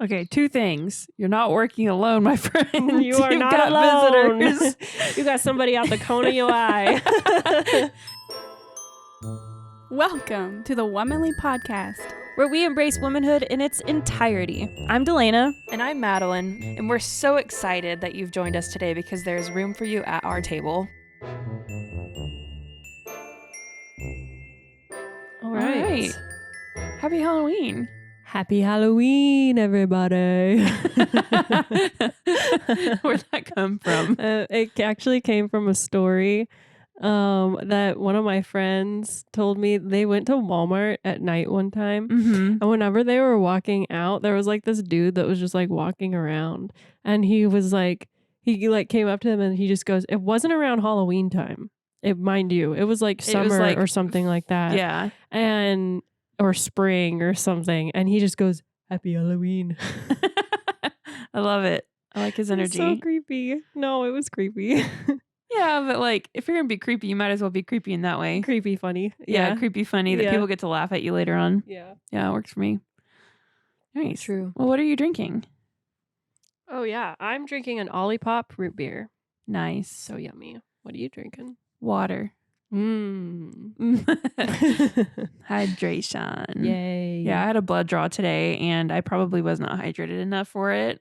Okay, two things. You're not working alone, my friend. You are You've not got alone. visitors. You got somebody out the cone of your eye. Welcome to the Womanly Podcast, where we embrace womanhood in its entirety. I'm Delana. And I'm Madeline, and we're so excited that you've joined us today because there's room for you at our table. All right. Happy Halloween. Happy Halloween, everybody. Where'd that come from? It actually came from a story that one of my friends told me. They went to Walmart at night one time, and whenever they were walking out, there was like this dude that was just like walking around, and he came up to them and he just goes, "It wasn't around Halloween time. Mind you, it was like summer or something like that. Yeah. Or spring or something." And he just goes, "Happy Halloween." I love it. I like his energy. So creepy. No, it was creepy. Yeah, but like if you're gonna be creepy, you might as well be creepy in that way. Creepy funny. Yeah, creepy funny that people get to laugh at you later on. Yeah. Yeah, it works for me. Nice. True. Well, what are you drinking? Oh yeah, I'm drinking an Olipop root beer. Nice. So yummy. What are you drinking? Water. Hydration. Yay. Yeah, I had a blood draw today and I probably was not hydrated enough for it.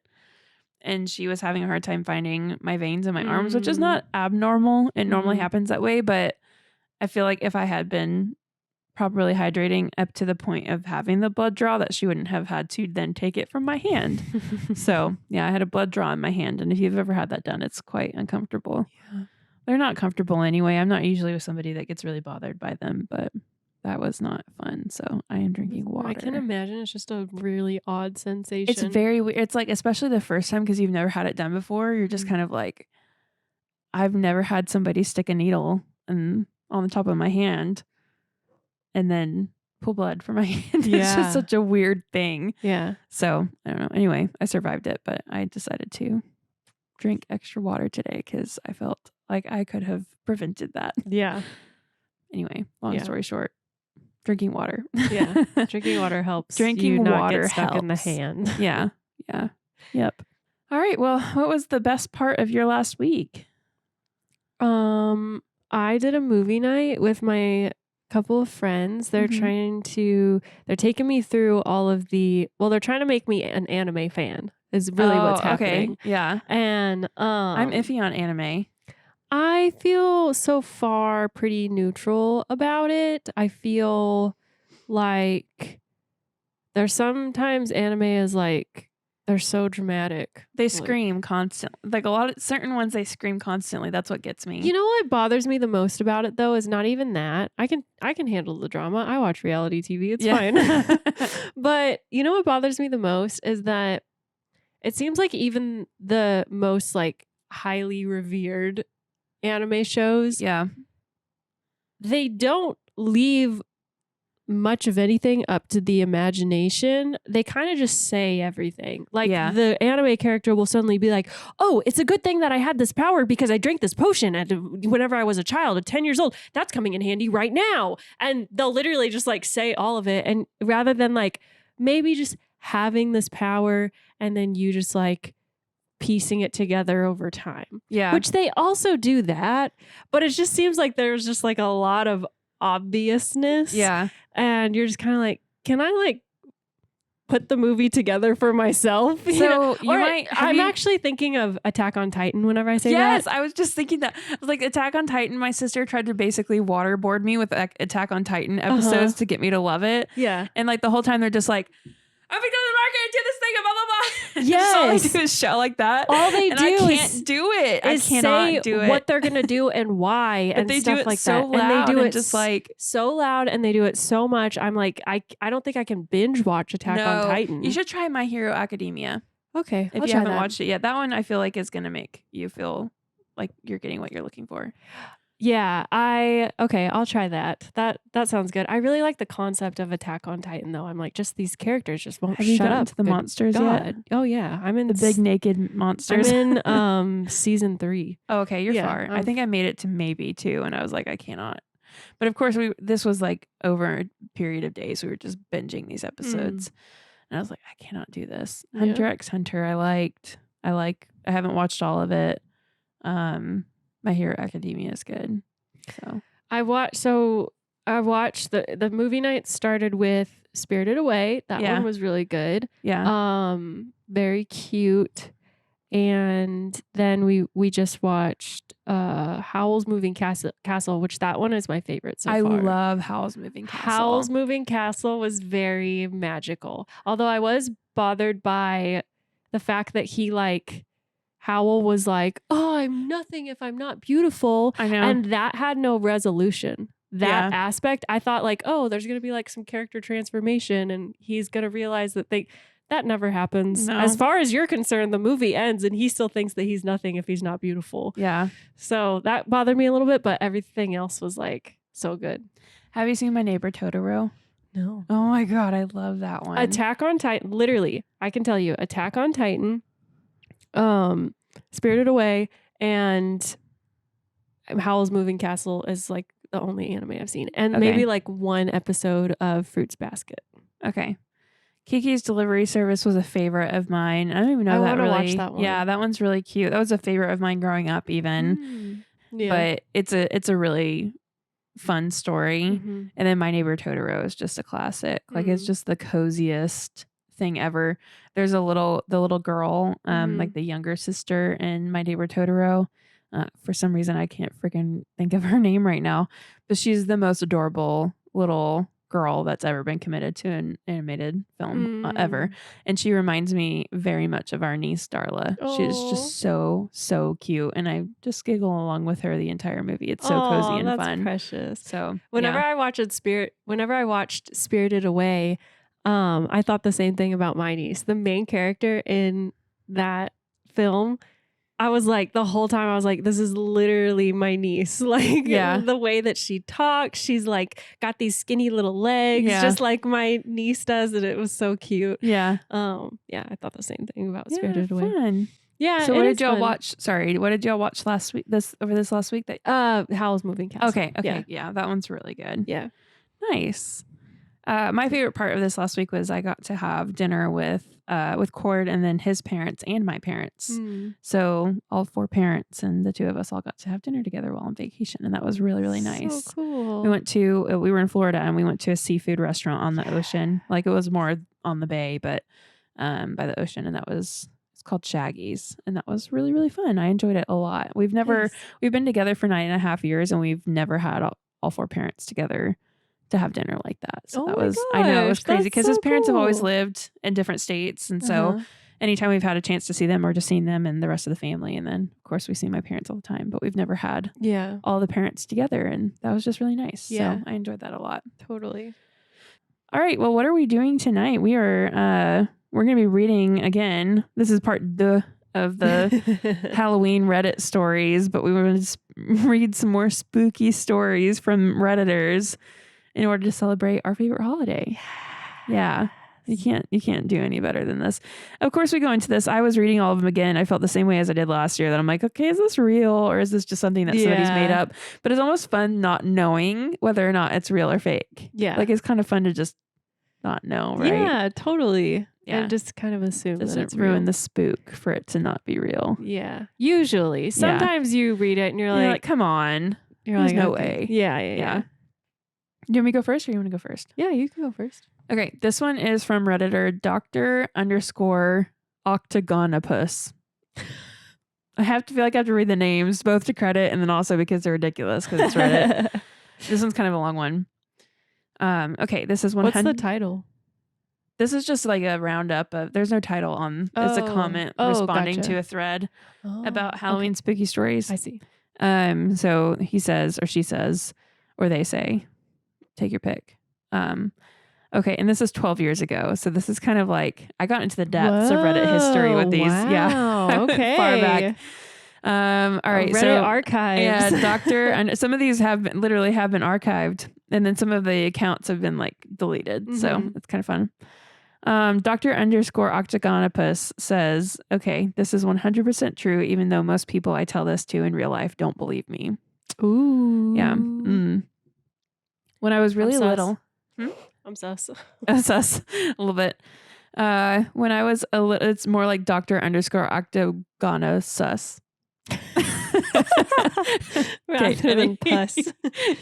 And she was having a hard time finding my veins in my arms, which is not abnormal. It normally happens that way, but I feel like if I had been properly hydrating up to the point of having the blood draw, that she wouldn't have had to then take it from my hand. So yeah, I had a blood draw in my hand. And if you've ever had that done, it's quite uncomfortable. Yeah. They're not comfortable anyway. I'm not usually with somebody that gets really bothered by them, but that was not fun. So I am drinking water. I can imagine it's just a really odd sensation. It's very weird. It's like, especially the first time, because you've never had it done before. You're just kind of like, I've never had somebody stick a needle on the top of my hand and then pull blood from my hand. It's just such a weird thing. Yeah. So I don't know. Anyway, I survived it, but I decided to drink extra water today because I felt like I could have prevented that. Yeah. Anyway, long story short, drinking water. Yeah. Drinking water helps. Drinking you not water get stuck helps in the hand. Yeah. Yeah. Yep. All right. Well, what was the best part of your last week? I did a movie night with my couple of friends. They're they're taking me through all of they're trying to make me an anime fan is really what's happening. Okay. Yeah. And I'm iffy on anime. I feel so far pretty neutral about it. I feel like there's sometimes anime is like they're so dramatic. They scream constantly. Like a lot of certain ones, they scream constantly. That's what gets me. You know what bothers me the most about it though is not even that. I can handle the drama. I watch reality TV. It's fine. But you know what bothers me the most is that it seems like even the most like highly revered anime shows, they don't leave much of anything up to the imagination. They kind of just say everything. Like the anime character will suddenly be like, "Oh, it's a good thing that I had this power because I drank this potion whenever I was a child at 10 years old. That's coming in handy right now." And they'll literally just like say all of it. And rather than like maybe just having this power and then you just like piecing it together over time. Yeah. Which they also do that, but it just seems like there's just like a lot of obviousness. Yeah. And you're just kind of like, can I like put the movie together for myself? I'm actually thinking of Attack on Titan whenever I say that. Yes, I was just thinking that. Like Attack on Titan, my sister tried to basically waterboard me with Attack on Titan episodes to get me to love it. Yeah. And like the whole time they're just like, I'm going to the market and do this thing, blah, blah, blah. Yes. All they do is shout like that. All they and do I can't do it. I cannot do it. What they're going to do and why but and they stuff do it like so that. Loud and they do it just like so loud and they do it so much. I'm like, I don't think I can binge watch Attack on Titan. You should try My Hero Academia. Okay. If you haven't watched it yet. That one I feel like is going to make you feel like you're getting what you're looking for. Yeah, I'll try that. That sounds good. I really like the concept of Attack on Titan though. I'm like, just these characters just won't shut up. To the monsters yet? Oh yeah, I'm in the big naked monsters. I'm in season 3. Oh, okay, you're far. I think I made it to maybe 2 and I was like, I cannot. But of course this was like over a period of days. We were just binging these episodes. And I was like, I cannot do this. Yeah. Hunter x Hunter, I haven't watched all of it. My Hero Academia is good. So I watched the movie night started with Spirited Away. That Yeah. one was really good. yeah. Very cute. And then we just watched Howl's Moving Castle, which that one is my favorite so I far. love Howl's Moving Castle. Howl's Moving Castle was very magical. Although I was bothered by the fact that Howl was like, oh, I'm nothing if I'm not beautiful. I know. And that had no resolution. That Yeah. aspect, I thought like, oh, there's going to be like some character transformation and he's going to realize that never happens. No. As far as you're concerned, the movie ends and he still thinks that he's nothing if he's not beautiful. Yeah. So that bothered me a little bit, but everything else was like so good. Have you seen My Neighbor Totoro? No. Oh my God, I love that one. Attack on Titan, literally, I can tell you, Attack on Titan, Spirited Away, and Howl's Moving Castle is like the only anime I've seen. And Okay. maybe like one episode of Fruits Basket. Okay. Kiki's Delivery Service was a favorite of mine. I don't even know I that wanna really. watch that one. Yeah, that one's really cute. That was a favorite of mine growing up even. Yeah. But it's a really fun story. Mhm. And then My Neighbor Totoro is just a classic. Like it's just the coziest thing ever. There's the little girl, like the younger sister in My Neighbor Totoro. For some reason I can't freaking think of her name right now, but she's the most adorable little girl that's ever been committed to an animated film ever. And she reminds me very much of our niece Darla. She's Aw. just so cute, and I just giggle along with her the entire movie. It's so cozy and that's fun. precious. So Whenever I watched Spirited Away, I thought the same thing about my niece. The main character in that film, I was like, the whole time I was like, this is literally my niece. Like the way that she talks, she's like got these skinny little legs, just like my niece does, and it was so cute. Yeah. I thought the same thing about Spirited Away. Fun. Yeah. So what did y'all watch? Sorry, what did y'all watch last week? This last week? That Howl's Moving Castle. Okay. Yeah, that one's really good. Yeah. Nice. My favorite part of this last week was I got to have dinner with Cord and then his parents and my parents. So all 4 parents and the 2 of us all got to have dinner together while on vacation, and that was really, really nice. So cool. We were in Florida and we went to a seafood restaurant on the ocean. Like it was more on the bay, but by the ocean, and it's called Shaggy's, and that was really, really fun. I enjoyed it a lot. We've been together for 9.5 years, and we've never had all 4 parents together to have dinner like that. So I know it was crazy because his parents have always lived in different states. And so anytime we've had a chance to see them, or just seen them and the rest of the family. And then of course we see my parents all the time, but we've never had all the parents together. And that was just really nice. Yeah. So I enjoyed that a lot. Totally. All right. Well, what are we doing tonight? We're going to be reading again. This is part 2 of the Halloween Reddit stories, but we want to read some more spooky stories from Redditors in order to celebrate our favorite holiday. Yeah. You can't do any better than this. Of course, we go into this. I was reading all of them again. I felt the same way as I did last year, that I'm like, okay, is this real or is this just something that somebody's made up? But it's almost fun not knowing whether or not it's real or fake. Yeah. Like it's kind of fun to just not know, right? Yeah, totally. Yeah. And just kind of assume Doesn't that it's ruin real. the spook for it to not be real. Yeah. Usually. Sometimes you read it and you're like, come on. you're There's like, no okay. way. Yeah. Do you want me to go first or you want to go first? Yeah, you can go first. Okay, this one is from Redditor Dr_Octagonopus. I feel like I have to read the names both to credit and then also because they're ridiculous because it's Reddit. This one's kind of a long one. Okay, this is 100. What's the title? This is just like a roundup of. There's no title on. It's a comment responding gotcha. to a thread about Halloween spooky stories. I see. So he says, or she says, or they say, take your pick. Okay, and this is 12 years ago, so this is kind of like I got into the depths of Reddit history with these. Wow, Yeah, I went okay. far back. All right, Reddit so archives. Yeah, and some of these have been archived, and then some of the accounts have been like deleted. So it's kind of fun. Dr_Octagonopus says, okay, this is 100% true, even though most people I tell this to in real life don't believe me. Ooh. Yeah. When I was really little. I'm sus. Sus a little bit. When I was a little, it's more like Dr. _Octogona sus. Rather than pus.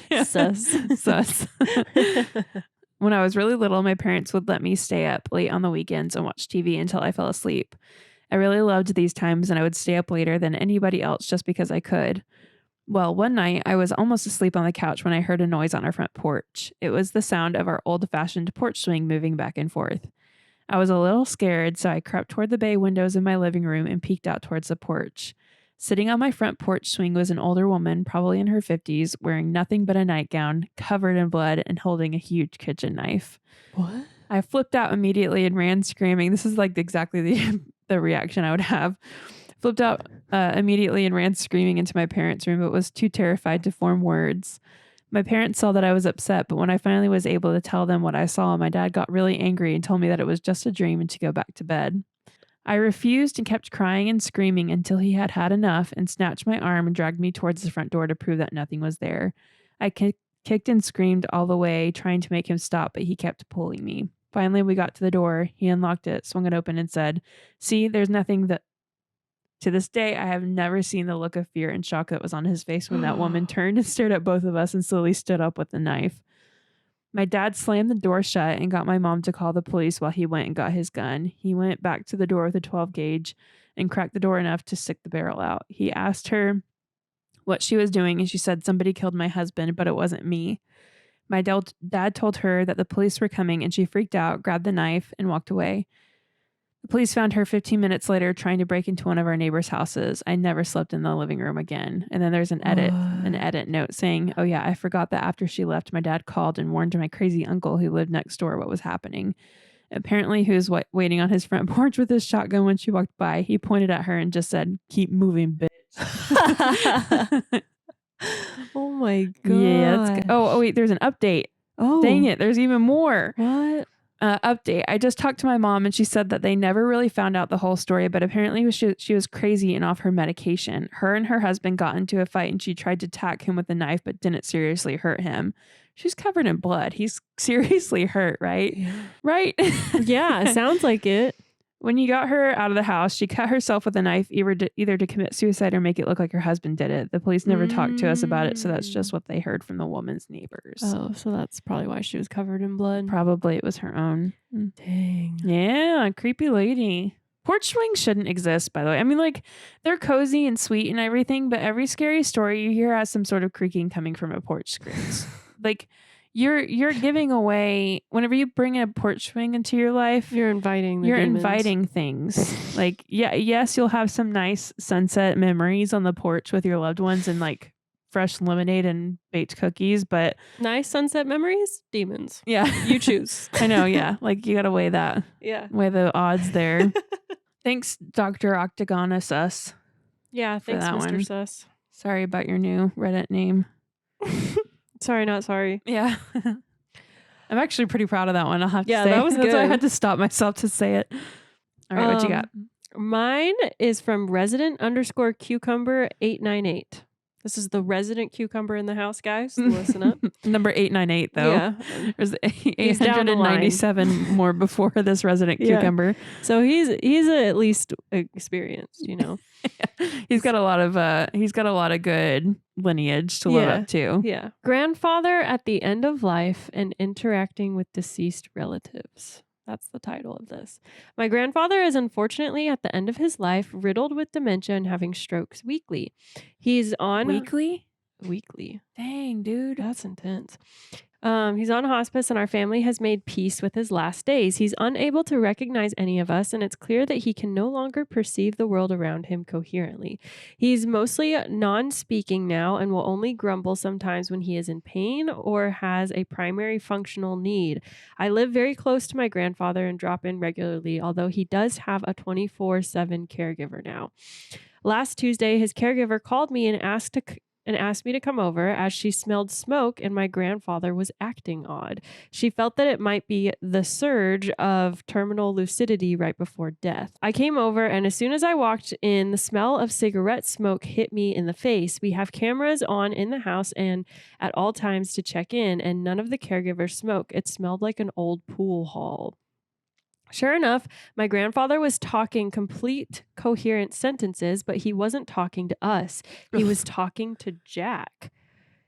Yeah. Sus. When I was really little, my parents would let me stay up late on the weekends and watch TV until I fell asleep. I really loved these times, and I would stay up later than anybody else just because I could. Well, one night I was almost asleep on the couch when I heard a noise on our front porch. It was the sound of our old-fashioned porch swing moving back and forth. I was a little scared, so I crept toward the bay windows in my living room and peeked out towards the porch. Sitting on my front porch swing was an older woman, probably in her 50s, wearing nothing but a nightgown, covered in blood, and holding a huge kitchen knife. What? I flipped out immediately and ran screaming. This is like exactly the reaction I would have. Flipped out immediately and ran screaming into my parents' room, but was too terrified to form words. My parents saw that I was upset, but when I finally was able to tell them what I saw, my dad got really angry and told me that it was just a dream and to go back to bed. I refused and kept crying and screaming until he had had enough and snatched my arm and dragged me towards the front door to prove that nothing was there. I kicked and screamed all the way, trying to make him stop, but he kept pulling me. Finally, we got to the door. He unlocked it, swung it open, and said, "See, there's nothing that..." To this day, I have never seen the look of fear and shock that was on his face when that woman turned and stared at both of us and slowly stood up with the knife. My dad slammed the door shut and got my mom to call the police while he went and got his gun. He went back to the door with a 12 gauge and cracked the door enough to stick the barrel out. He asked her what she was doing, and she said somebody killed my husband, but it wasn't me. My dad told her that the police were coming, and she freaked out, grabbed the knife, and walked away. The police found her 15 minutes later trying to break into one of our neighbors' houses. I never slept in the living room again. And then there's an edit note saying, "Oh yeah, I forgot that after she left, my dad called and warned my crazy uncle who lived next door what was happening. Apparently, he was waiting on his front porch with his shotgun when she walked by. He pointed at her and just said, 'Keep moving, bitch.'" Oh my god. Yeah. That's good. Oh, wait, there's an update. Oh. Dang it. There's even more. What? Update. I just talked to my mom and she said that they never really found out the whole story, but apparently she was crazy and off her medication. Her and her husband got into a fight and she tried to attack him with a knife but didn't seriously hurt him. She's covered in blood. He's seriously hurt, right? Yeah. Right? Yeah, sounds like it. When you got her out of the house, she cut herself with a knife either to commit suicide or make it look like her husband did it. The police never talked to us about it, so that's just what they heard from the woman's neighbors. Oh, so that's probably why she was covered in blood. Probably it was her own. Dang. Yeah, creepy lady. Porch swings shouldn't exist, by the way. I mean, like, they're cozy and sweet and everything, but every scary story you hear has some sort of creaking coming from a porch screens. Like, you're giving away, whenever you bring a porch swing into your life, You're inviting the you're demons. inviting things. Like, yes, you'll have some nice sunset memories on the porch with your loved ones and like fresh lemonade and baked cookies, but Nice sunset memories? Demons. yeah, You choose. I know, yeah. Like, you gotta weigh the odds there. Thanks, Dr. Octogona Sus. Yeah, thanks, that Mr. one. Sus. Sorry about your new Reddit name. Sorry, not sorry. Yeah. I'm actually pretty proud of that one. I'll have to say. that was That's why I good. had to stop myself to say it. All right, what you got? Mine is from resident_cucumber 898. This is the resident cucumber in the house, guys. Listen up. Number 898, though. Yeah. There's He's down the line. 897 more before this resident Yeah. cucumber. So he's at least experienced, you know. He's got a lot of good lineage to live up to. Yeah. Grandfather at the end of life and interacting with deceased relatives. That's the title of this. My grandfather is unfortunately at the end of his life, riddled with dementia and having strokes weekly. He's on Weekly? weekly. Dang, dude. That's intense. He's on hospice and our family has made peace with his last days. He's unable to recognize any of us and it's clear that he can no longer perceive the world around him coherently. He's mostly non-speaking now and will only grumble sometimes when he is in pain or has a primary functional need. I live very close to my grandfather and drop in regularly, although he does have a 24/7 caregiver now. Last Tuesday, his caregiver called me and asked me to come over as she smelled smoke and my grandfather was acting odd. She felt that it might be the surge of terminal lucidity right before death. I came over and as soon as I walked in, the smell of cigarette smoke hit me in the face. We have cameras on in the house and at all times to check in and none of the caregivers smoke. It smelled like an old pool hall. Sure enough, my grandfather was talking complete coherent sentences, but he wasn't talking to us. He was talking to Jack.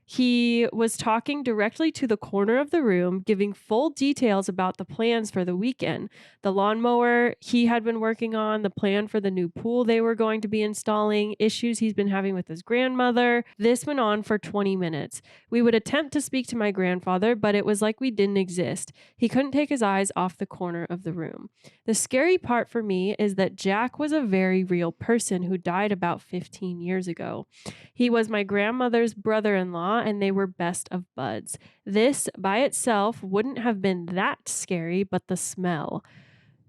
He was talking directly to the corner of the room, giving full details about the plans for the weekend. The lawnmower he had been working on, the plan for the new pool they were going to be installing, issues he's been having with his grandmother. This went on for 20 minutes. We would attempt to speak to my grandfather, but it was like we didn't exist. He couldn't take his eyes off the corner of the room. The scary part for me is that Jack was a very real person who died about 15 years ago. He was my grandmother's brother-in-law, and they were best of buds. This by itself wouldn't have been that scary, but the smell.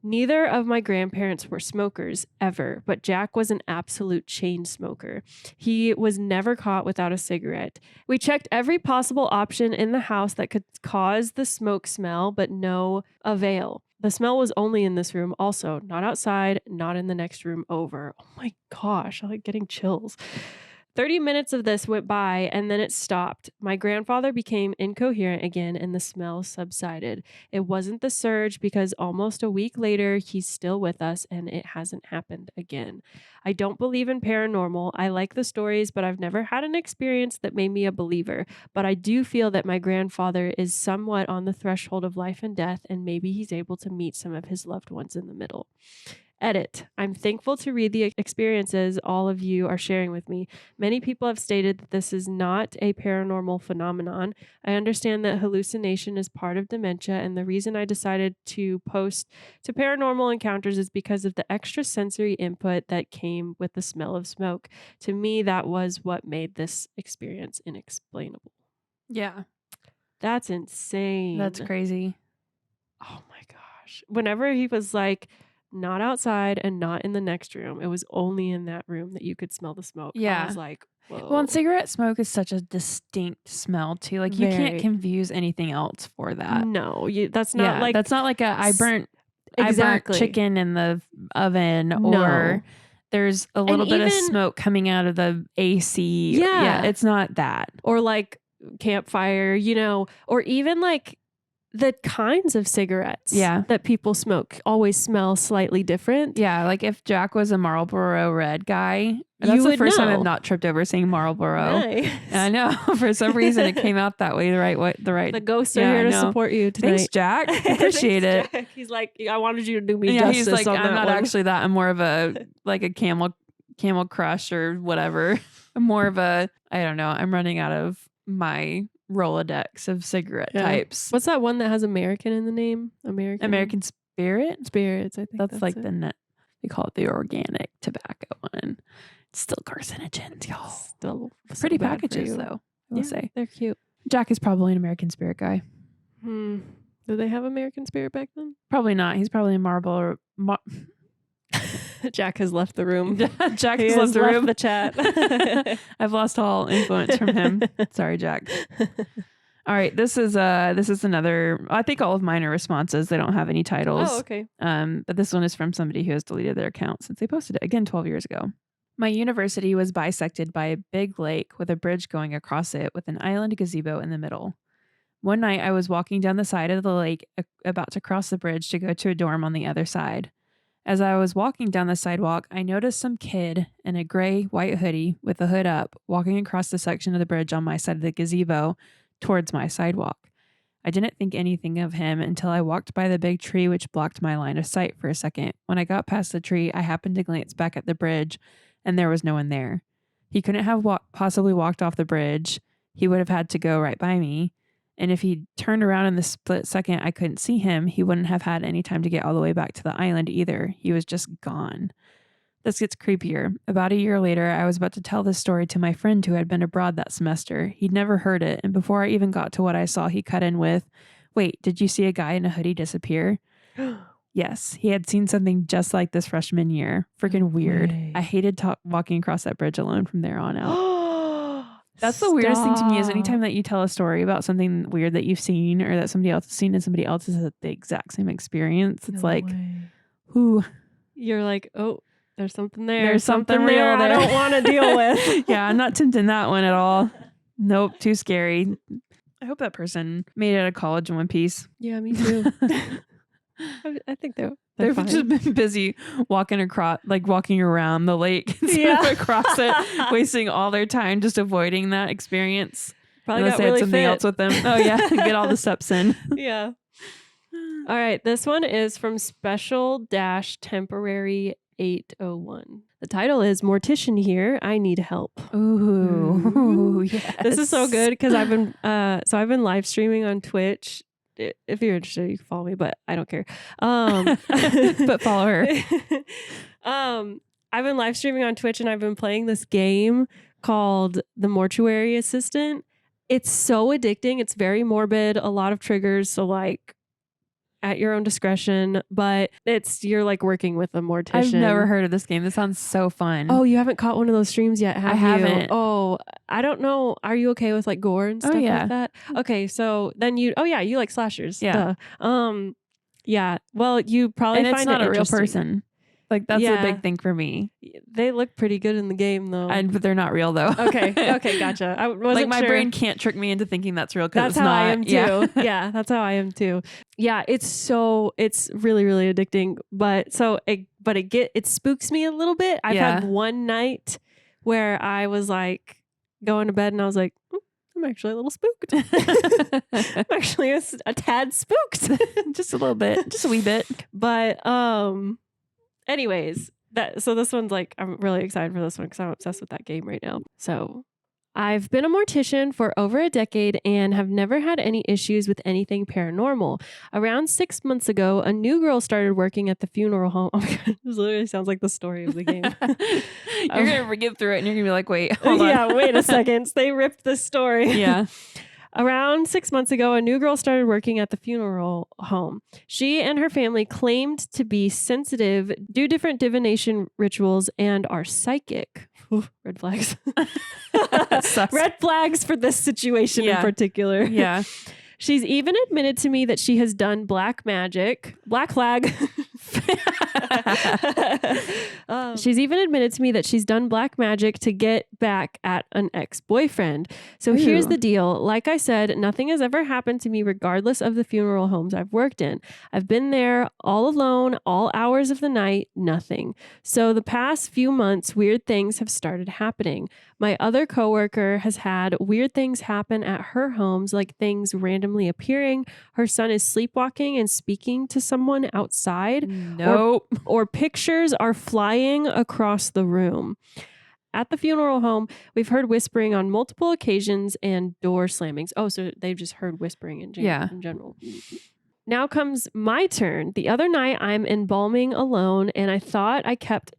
Neither of my grandparents were smokers ever, but Jack was an absolute chain smoker. He was never caught without a cigarette. We checked every possible option in the house that could cause the smoke smell, but no avail. The smell was only in this room also, not outside, not in the next room over. Oh my gosh, I'm like getting chills. 30 minutes of this went by and then it stopped. My grandfather became incoherent again and the smell subsided. It wasn't the surge because almost a week later, he's still with us and it hasn't happened again. I don't believe in paranormal. I like the stories, but I've never had an experience that made me a believer. But I do feel that my grandfather is somewhat on the threshold of life and death, and maybe he's able to meet some of his loved ones in the middle. Edit. I'm thankful to read the experiences all of you are sharing with me. Many people have stated that this is not a paranormal phenomenon. I understand that hallucination is part of dementia, and the reason I decided to post to paranormal encounters is because of the extra sensory input that came with the smell of smoke. To me, that was what made this experience inexplainable. Yeah. That's insane. That's crazy. Oh my gosh. Whenever he was like, not outside and not in the next room, it was only in that room that you could smell the smoke. Yeah. I was like, whoa. Well, and cigarette smoke is such a distinct smell too. Like you can't confuse anything else for that. No, that's not like that's not like I burnt chicken in the oven, No. or there's a little bit of smoke coming out of the AC. Yeah, it's not that. Or like campfire, or even like the kinds of cigarettes that people smoke always smell slightly different. Yeah, like if Jack was a Marlboro Red guy, that's the first time I've not tripped over saying Marlboro. Nice. And I know for some reason it came out that way, the right way. The ghosts are here to support you tonight. Thanks, Jack. Appreciate it. Jack. He's like, I wanted you to do me justice. He's like, on I'm that not one. actually that. I'm more of a like a camel crush or whatever. I'm more of a, I don't know. I'm running out of my Rolodex of cigarette types. What's that one that has American in the name? American Spirit? Spirits, I think that's like it. They call it the organic tobacco one. It's still carcinogens, y'all. Still pretty packages though, I will say. They're cute. Jack is probably an American Spirit guy. Do they have American Spirit back then? Probably not. He's probably a Marlboro. Jack has left the room. Jack has left the room. The chat. I've lost all influence from him. Sorry, Jack. All right, this is another. I think all of mine are responses. They don't have any titles. Oh, okay. But this one is from somebody who has deleted their account since they posted it again 12 years ago. My university was bisected by a big lake with a bridge going across it with an island gazebo in the middle. One night, I was walking down the side of the lake, about to cross the bridge to go to a dorm on the other side. As I was walking down the sidewalk, I noticed some kid in a gray white hoodie with the hood up walking across the section of the bridge on my side of the gazebo towards my sidewalk. I didn't think anything of him until I walked by the big tree which blocked my line of sight for a second. When I got past the tree, I happened to glance back at the bridge and there was no one there. He couldn't have possibly walked off the bridge. He would have had to go right by me. And if he turned around in the split second I couldn't see him, he wouldn't have had any time to get all the way back to the island either. He was just gone. This gets creepier. About a year later, I was about to tell this story to my friend who had been abroad that semester. He'd never heard it, and before I even got to what I saw, he cut in with, "Wait, did you see a guy in a hoodie disappear?" Yes, he had seen something just like this freshman year. Freaking weird. I hated walking across that bridge alone from there on out. That's the weirdest thing to me is anytime that you tell a story about something weird that you've seen or that somebody else has seen and somebody else has had the exact same experience. It's who? You're like, oh, there's something there. There's something real there. I don't want to deal with. Yeah, I'm not tempting that one at all. Nope, too scary. I hope that person made it out of college in one piece. Yeah, me too. I think they're They've fine. just been busy walking around the lake instead of across it, wasting all their time just avoiding that experience. Probably Unless got they had really something fit. else with them. Oh yeah, get all the steps in. Yeah. All right, this one is from Special-Temporary 801. The title is Mortician Here, I Need Help. Ooh, yes. This is so good because I've been live streaming on Twitch. If you're interested, you can follow me, but I don't care. But follow her. I've been live streaming on Twitch and I've been playing this game called The Mortuary Assistant. It's so addicting. It's very morbid, a lot of triggers. So like at your own discretion, but you're like working with a mortician. I've never heard of this game. This sounds so fun. Oh, you haven't caught one of those streams yet, have you? I haven't. Oh, I don't know. Are you okay with like gore and stuff like that? Okay, so then you like slashers. Yeah. Duh. Yeah. Well, you probably and find it's not it a real interesting. person. Like that's a big thing for me. They look pretty good in the game though. But they're not real though. Okay, gotcha. I wasn't like my sure. brain can't trick me into thinking that's real because That's it's how not. I am too. Yeah, that's how I am too. Yeah, it's really, really addicting. But it spooks me a little bit. I've had one night where I was like going to bed and I was like, I'm actually a little spooked. I'm actually a tad spooked. Just a little bit, just a wee bit. But anyways, so this one's like, I'm really excited for this one because I'm obsessed with that game right now. So I've been a mortician for over a decade and have never had any issues with anything paranormal. Around 6 months ago, a new girl started working at the funeral home. Oh my God, this literally sounds like the story of the game. You're going to get through it and you're going to be like, wait, hold on. Yeah, wait a second. They ripped the story. Yeah. Around 6 months ago, a new girl started working at the funeral home. She and her family claimed to be sensitive, do different divination rituals, and are psychic. Ooh, red flags. Red flags for this situation in particular. Yeah. She's even admitted to me that she has done black magic. Black flag. She's even admitted to me that she's done black magic to get back at an ex-boyfriend. So here's the deal. Like I said, nothing has ever happened to me regardless of the funeral homes I've worked in. I've been there all alone, all hours of the night, nothing. So the past few months, weird things have started happening. My other coworker has had weird things happen at her homes, like things randomly appearing. Her son is sleepwalking and speaking to someone outside. Nope. Or pictures are flying across the room. At the funeral home, we've heard whispering on multiple occasions and door slammings. Oh, so they've just heard whispering in general. Now comes my turn. The other night, I'm embalming alone, and I thought I kept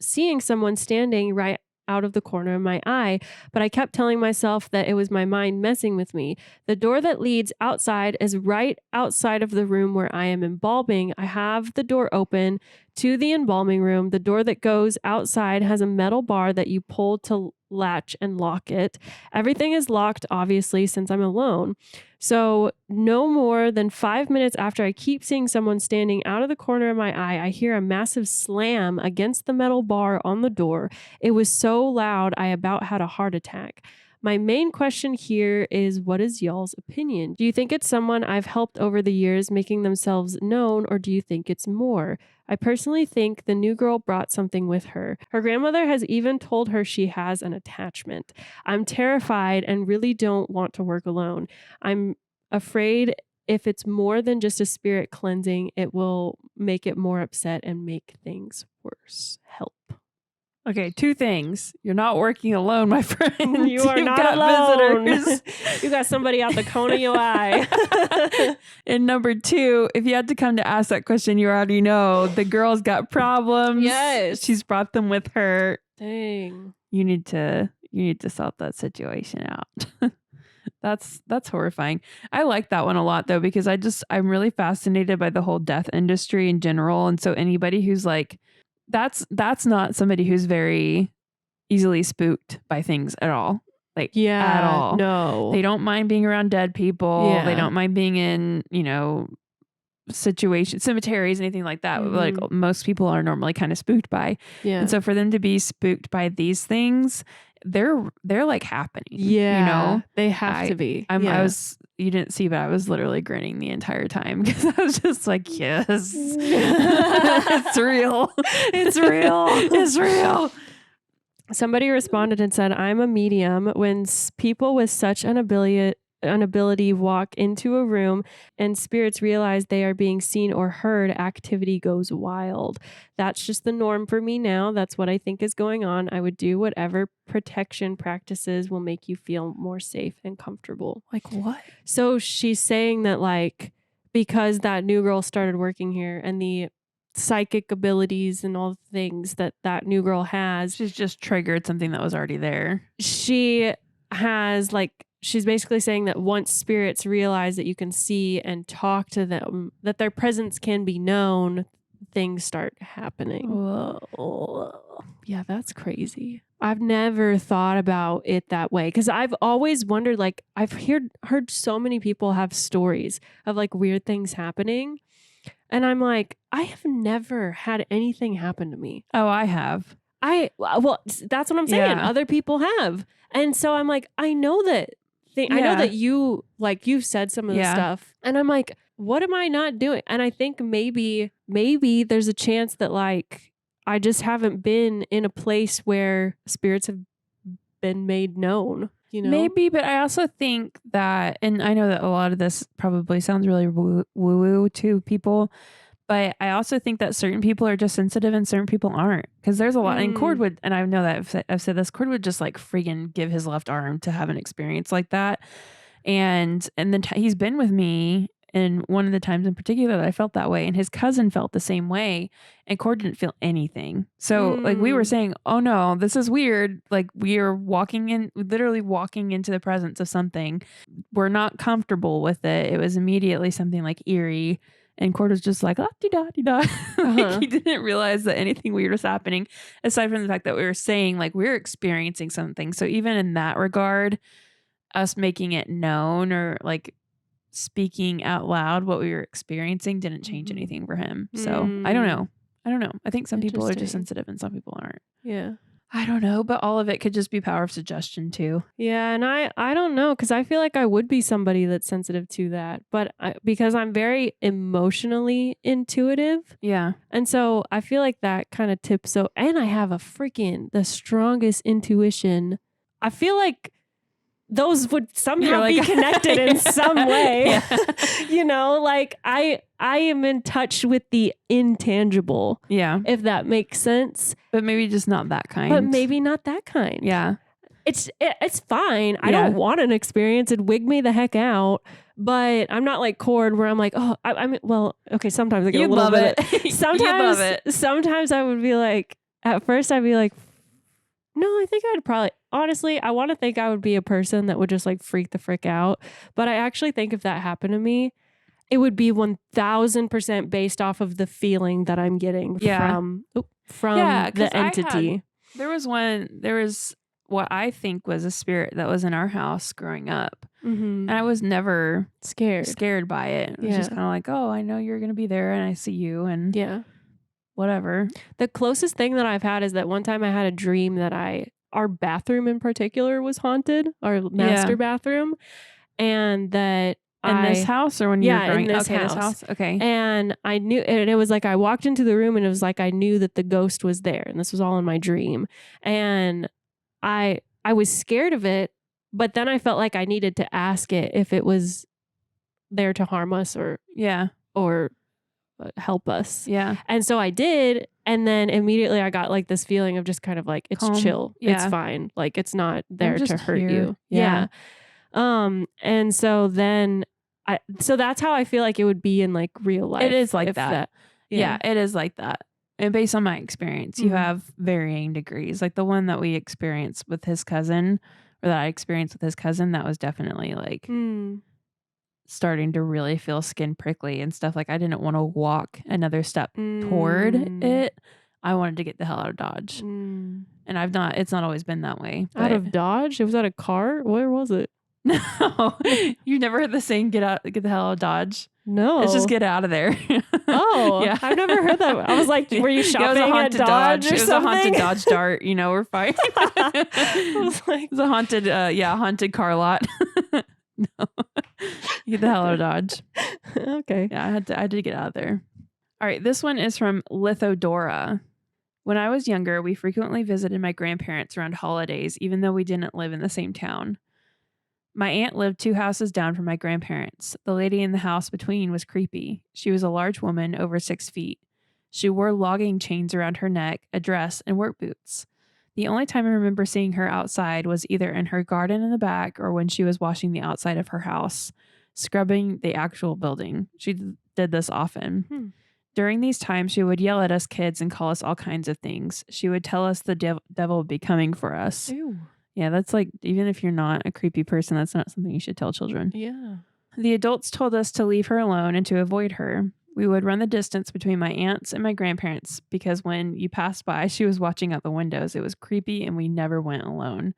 seeing someone standing right out of the corner of my eye, but I kept telling myself that it was my mind messing with me. The door that leads outside is right outside of the room where I am embalming. I have the door open to the embalming room. The door that goes outside has a metal bar that you pull to latch and lock it. Everything is locked, obviously, since I'm alone. So no more than 5 minutes after I keep seeing someone standing out of the corner of my eye, I hear a massive slam against the metal bar on the door. It was so loud, I about had a heart attack. My main question here is, what is y'all's opinion? Do you think it's someone I've helped over the years making themselves known, or do you think it's more? I personally think the new girl brought something with her. Her grandmother has even told her she has an attachment. I'm terrified and really don't want to work alone. I'm afraid if it's more than just a spirit cleansing, it will make it more upset and make things worse. Help. Okay, 2 things. You're not working alone, my friend. You are not alone. Visitors. You got somebody out the corner of your eye. And number 2, if you had to come to ask that question, you already know the girl's got problems. Yes. She's brought them with her. Dang. You need to sort that situation out. That's horrifying. I like that one a lot though, because I'm really fascinated by the whole death industry in general. And so anybody who's like, that's not somebody who's very easily spooked by things at all. Like at all. No. They don't mind being around dead people. Yeah. They don't mind being in, cemeteries, anything like that. Mm-hmm. Like most people are normally kind of spooked by. Yeah. And so for them to be spooked by these things, they're like happening. Yeah. You know? They have to be. I was you didn't see, but I was literally grinning the entire time because I was just like, yes, it's real. It's real. It's real. Somebody responded and said, I'm a medium. When people with such an ability walk into a room and spirits realize they are being seen or heard, activity goes wild. That's just the norm for me now. That's what I think is going on. I would do whatever protection practices will make you feel more safe and comfortable. Like what? So she's saying that like, because that new girl started working here and the psychic abilities and all the things that new girl has, She's just triggered something that was already there. she has like, she's basically saying that once spirits realize that you can see and talk to them, that their presence can be known, things start happening. Whoa. Yeah, that's crazy. I've never thought about it that way because I've always wondered, like, I've heard so many people have stories of like weird things happening. And I'm like, I have never had anything happen to me. Oh, I have. Well, that's what I'm saying. Yeah. Other people have. And so I'm like, I know that I know that you, like, you've said some of the stuff. And I'm like, what am I not doing? And I think maybe there's a chance that like, I just haven't been in a place where spirits have been made known. You know? Maybe, but I also think that, and I know that a lot of this probably sounds really woo-woo to people, but I also think that certain people are just sensitive and certain people aren't. Because there's a lot, and Cord would, and I know that I've said this, Cord would just like friggin' give his left arm to have an experience like that. And then he's been with me, and one of the times in particular that I felt that way, and his cousin felt the same way, and Cord didn't feel anything. So like we were saying, oh no, this is weird. Like we are literally walking into the presence of something. We're not comfortable with it. It was immediately something like eerie. And Cord was just like, da-dee-da. Like, he didn't realize that anything weird was happening, aside from the fact that we were saying like we're experiencing something. So even in that regard, us making it known or like speaking out loud what we were experiencing didn't change anything for him. So I don't know. I think some people are just sensitive and some people aren't. Yeah. I don't know, but all of it could just be power of suggestion too. Yeah, and I don't know, because I feel like I would be somebody that's sensitive to that, but because I'm very emotionally intuitive. Yeah. And so I feel like that kind of tips. So, and I have the strongest intuition. I feel like those would somehow be connected in some way. You know, like I am in touch with the intangible. Yeah. If that makes sense. But maybe just not that kind. But maybe not that kind. Yeah. It's fine. I don't want an experience. It'd wig me the heck out. But I'm not like Cord where I'm like, oh, I mean, well, okay, sometimes I get a little bit. Sometimes I would be like, at first I'd be like, no, I think I'd probably, honestly, I want to think I would be a person that would just like freak the frick out. But I actually think if that happened to me, it would be 1000% based off of the feeling that I'm getting from the entity. There was what I think was a spirit that was in our house growing up. And I was never scared by it. It was just kind of like, oh, I know you're going to be there and I see you and whatever. The closest thing that I've had is that one time I had a dream that our bathroom in particular was haunted, our master bathroom. And that in this house or when you were growing up? This house. Okay. And I knew, and it was like I walked into the room and it was like I knew that the ghost was there. And this was all in my dream. And I was scared of it, but then I felt like I needed to ask it if it was there to harm us or help us. Yeah. And so I did. And then immediately I got like this feeling of just kind of like, it's calm. Chill. Yeah. It's fine. Like it's not there to hurt you. Yeah. And so then so that's how I feel like it would be in like real life. It is like that. Yeah, it is like that. And based on my experience, you have varying degrees. Like the one that we experienced with his cousin, or that I experienced with his cousin, that was definitely like starting to really feel skin prickly and stuff. Like I didn't want to walk another step toward it. I wanted to get the hell out of Dodge. And it's not always been that way. Out of Dodge? It was at a car? Where was it? No, you've never heard the saying, get the hell out of Dodge? No. It's just get out of there. Oh, yeah. I've never heard that. I was like, were you shopping at Dodge or something? It was a haunted Dodge Dart. You know, we're fine. I was like, it was a haunted, haunted car lot. No. Get the hell out of Dodge. Okay. Yeah, I had to get out of there. All right, this one is from Lithodora. When I was younger, we frequently visited my grandparents around holidays, even though we didn't live in the same town. My aunt lived 2 houses down from my grandparents. The lady in the house between was creepy. She was a large woman, over 6 feet. She wore logging chains around her neck, a dress, and work boots. The only time I remember seeing her outside was either in her garden in the back or when she was washing the outside of her house, scrubbing the actual building. She did this often. During these times, she would yell at us kids and call us all kinds of things. She would tell us the devil would be coming for us. Ew. Yeah, that's like, even if you're not a creepy person, that's not something you should tell children. Yeah. The adults told us to leave her alone and to avoid her. We would run the distance between my aunts and my grandparents because when you passed by, she was watching out the windows. It was creepy and we never went alone.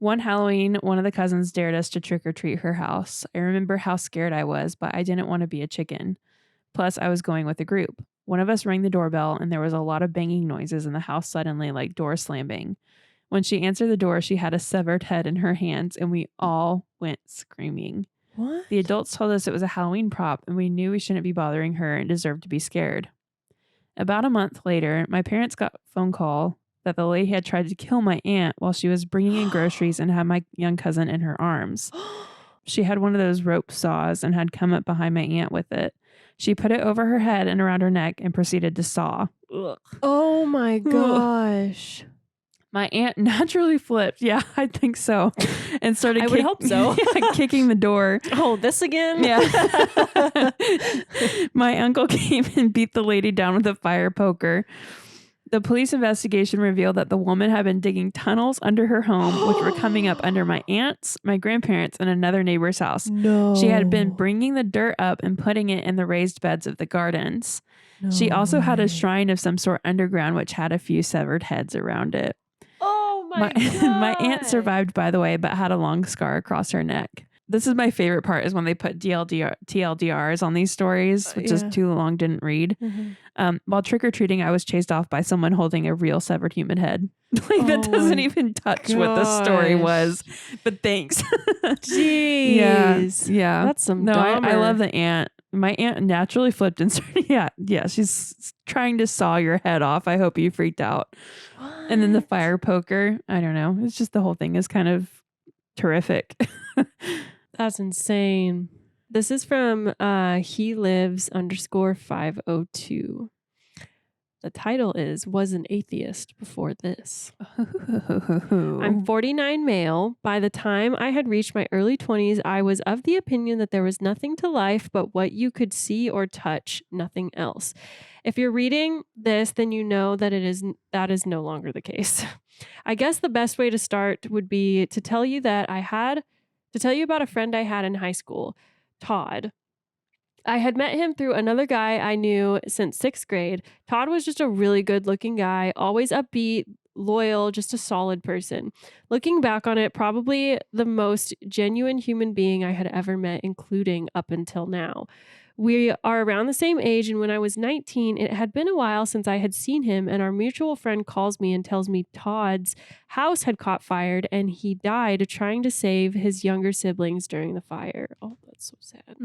One Halloween, one of the cousins dared us to trick or treat her house. I remember how scared I was, but I didn't want to be a chicken. Plus, I was going with a group. One of us rang the doorbell and there was a lot of banging noises in the house suddenly, like door slamming. When she answered the door, she had a severed head in her hands and we all went screaming. What? The adults told us it was a Halloween prop and we knew we shouldn't be bothering her and deserved to be scared. About a month later, my parents got a phone call that the lady had tried to kill my aunt while she was bringing in groceries and had my young cousin in her arms. She had one of those rope saws and had come up behind my aunt with it. She put it over her head and around her neck and proceeded to saw. Ugh. Oh my gosh. My aunt naturally flipped. Yeah, I think so. And started I would hope so. Kicking the door. Oh, this again? Yeah. My uncle came and beat the lady down with a fire poker. The police investigation revealed that the woman had been digging tunnels under her home, which were coming up under my aunt's, my grandparents, and another neighbor's house. No. She had been bringing the dirt up and putting it in the raised beds of the gardens. No she also had a way. shrine of some sort underground, which had a few severed heads around it. Oh my God. My aunt survived, by the way, but had a long scar across her neck. This is my favorite part, is when they put TLDRs on these stories, which is too long, didn't read. Mm-hmm. While trick-or-treating, I was chased off by someone holding a real severed human head. Like, that doesn't even touch what the story was. But thanks. Jeez. Yeah. That's some No, I Dahmer. love the aunt. My aunt naturally flipped and started, yeah, she's trying to saw your head off. I hope you freaked out. What? And then the fire poker, I don't know. It's just, the whole thing is kind of terrific. That's insane. This is from he lives _502. The title is Was an Atheist Before This. I'm 49 male. By the time I had reached my early 20s, I was of the opinion that there was nothing to life but what you could see or touch, nothing else. If you're reading this, then you know that that is no longer the case. I guess the best way to start would be to tell you about a friend I had in high school, Todd. I had met him through another guy I knew since 6th grade. Todd was just a really good looking guy, always upbeat, loyal, just a solid person. Looking back on it, probably the most genuine human being I had ever met, including up until now. We are around the same age, and when I was 19, it had been a while since I had seen him, and our mutual friend calls me and tells me Todd's house had caught fire and he died trying to save his younger siblings during the fire. Oh, that's so sad.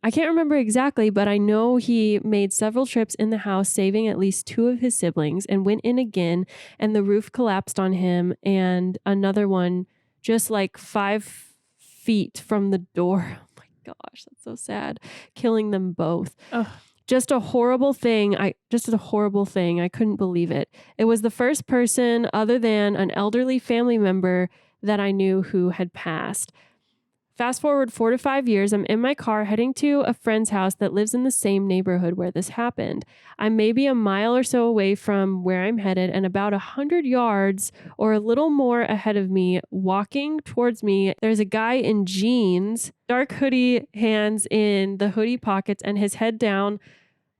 I can't remember exactly, but I know he made several trips in the house, saving at least 2 of his siblings, and went in again, and the roof collapsed on him, and another one just like 5 feet from the door. Oh my gosh, that's so sad. Killing them both. Ugh. Just a horrible thing. I couldn't believe it. It was the first person other than an elderly family member that I knew who had passed. Fast forward 4 to 5 years, I'm in my car heading to a friend's house that lives in the same neighborhood where this happened. I'm maybe a mile or so away from where I'm headed, and about 100 yards or a little more ahead of me, walking towards me, there's a guy in jeans, dark hoodie, hands in the hoodie pockets, and his head down,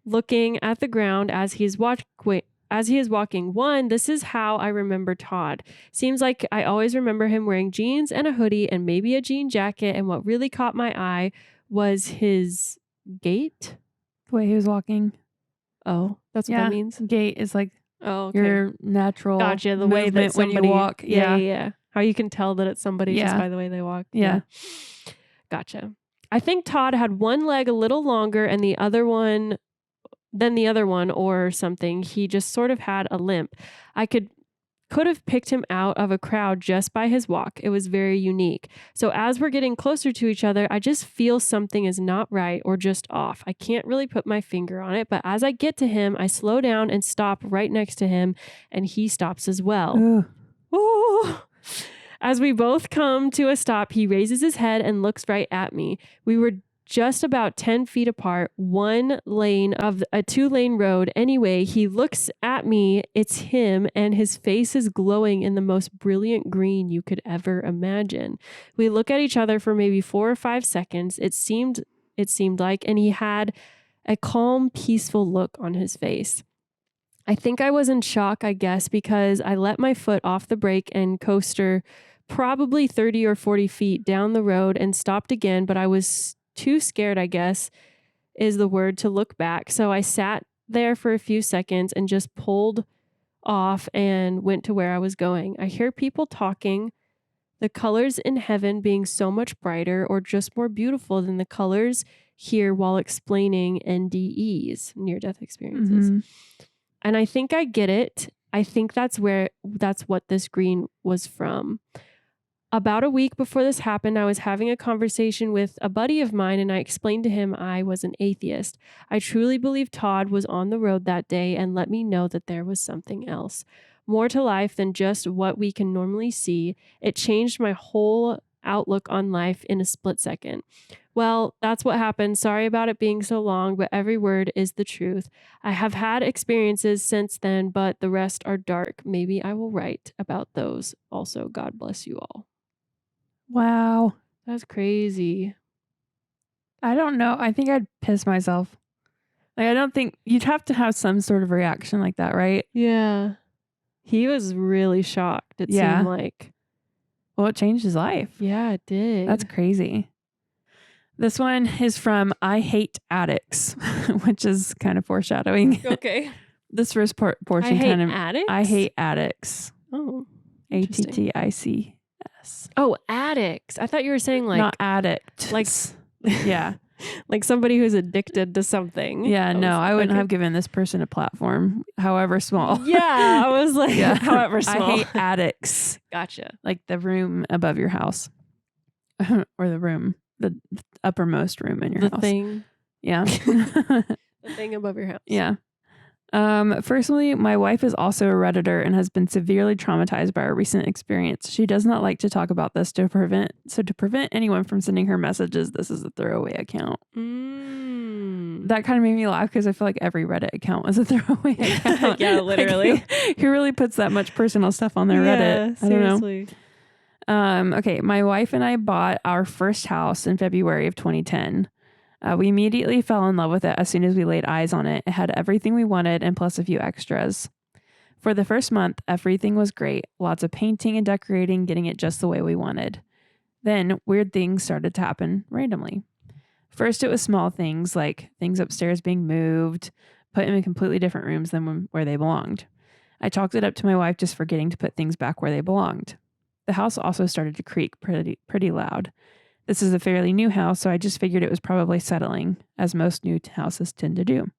looking at the ground as he is walking. One, this is how I remember Todd. Seems like I always remember him wearing jeans and a hoodie and maybe a jean jacket. And what really caught my eye was his gait. The way he was walking. Oh, that's what that means? Gait is like okay. your natural Gotcha, the way that when somebody you walk. Yeah. How you can tell that it's somebody just by the way they walk. Yeah. Gotcha. I think Todd had one leg a little longer and the other one or something. He just sort of had a limp. I could have picked him out of a crowd just by his walk. It was very unique. So as we're getting closer to each other, I just feel something is not right or just off. I can't really put my finger on it, but as I get to him, I slow down and stop right next to him, and he stops as well. Oh. As we both come to a stop, he raises his head and looks right at me. We were just about 10 feet apart, one lane of a 2-lane road. Anyway, he looks at me. It's him, and his face is glowing in the most brilliant green you could ever imagine. We look at each other for maybe 4 or 5 seconds. It seemed like, and he had a calm, peaceful look on his face. I think I was in shock, I guess, because I let my foot off the brake and coaster probably 30 or 40 feet down the road and stopped again, but I was too scared, I guess, is the word, to look back. So I sat there for a few seconds and just pulled off and went to where I was going. I hear people talking, the colors in heaven being so much brighter or just more beautiful than the colors here, while explaining NDEs, near-death experiences. Mm-hmm. And I think I get it. I think that's what this green was from. About a week before this happened, I was having a conversation with a buddy of mine, and I explained to him I was an atheist. I truly believe Todd was on the road that day and let me know that there was something else, more to life than just what we can normally see. It changed my whole outlook on life in a split second. Well, that's what happened. Sorry about it being so long, but every word is the truth. I have had experiences since then, but the rest are dark. Maybe I will write about those. Also, God bless you all. Wow. That's crazy. I don't know. I think I'd piss myself. Like, I don't think you'd have to have some sort of reaction like that, right? Yeah. He was really shocked. It seemed like. Well, it changed his life. Yeah, it did. That's crazy. This one is from I Hate Addicts, which is kind of foreshadowing. Okay. This first portion kind of addicts? I Hate Addicts. Oh. ATTICS. Oh, addicts. I thought you were saying like not addict. Like yeah. Like somebody who's addicted to something. Yeah, no, I wouldn't have given this person a platform, however small. Yeah, I was like, however small. I hate addicts. Gotcha. Like the room above your house. Or the uppermost room in your house. The thing. Yeah. The thing above your house. Yeah. Personally, my wife is also a Redditor and has been severely traumatized by our recent experience. She does not like to talk about this to prevent anyone from sending her messages, this is a throwaway account. That kind of made me laugh because I feel like every Reddit account was a throwaway account. Yeah, literally. Like, who really puts that much personal stuff on their Reddit? Seriously. I don't know. Okay, my wife and I bought our first house in February of 2010. We immediately fell in love with it as soon as we laid eyes on it. It had everything we wanted and plus a few extras. For the first month, everything was great. Lots of painting and decorating, getting it just the way we wanted. Then weird things started to happen randomly. First, it was small things like things upstairs being moved, put in completely different rooms than where they belonged. I chalked it up to my wife just forgetting to put things back where they belonged. The house also started to creak pretty loud. This is a fairly new house, so I just figured it was probably settling, as most new houses tend to do.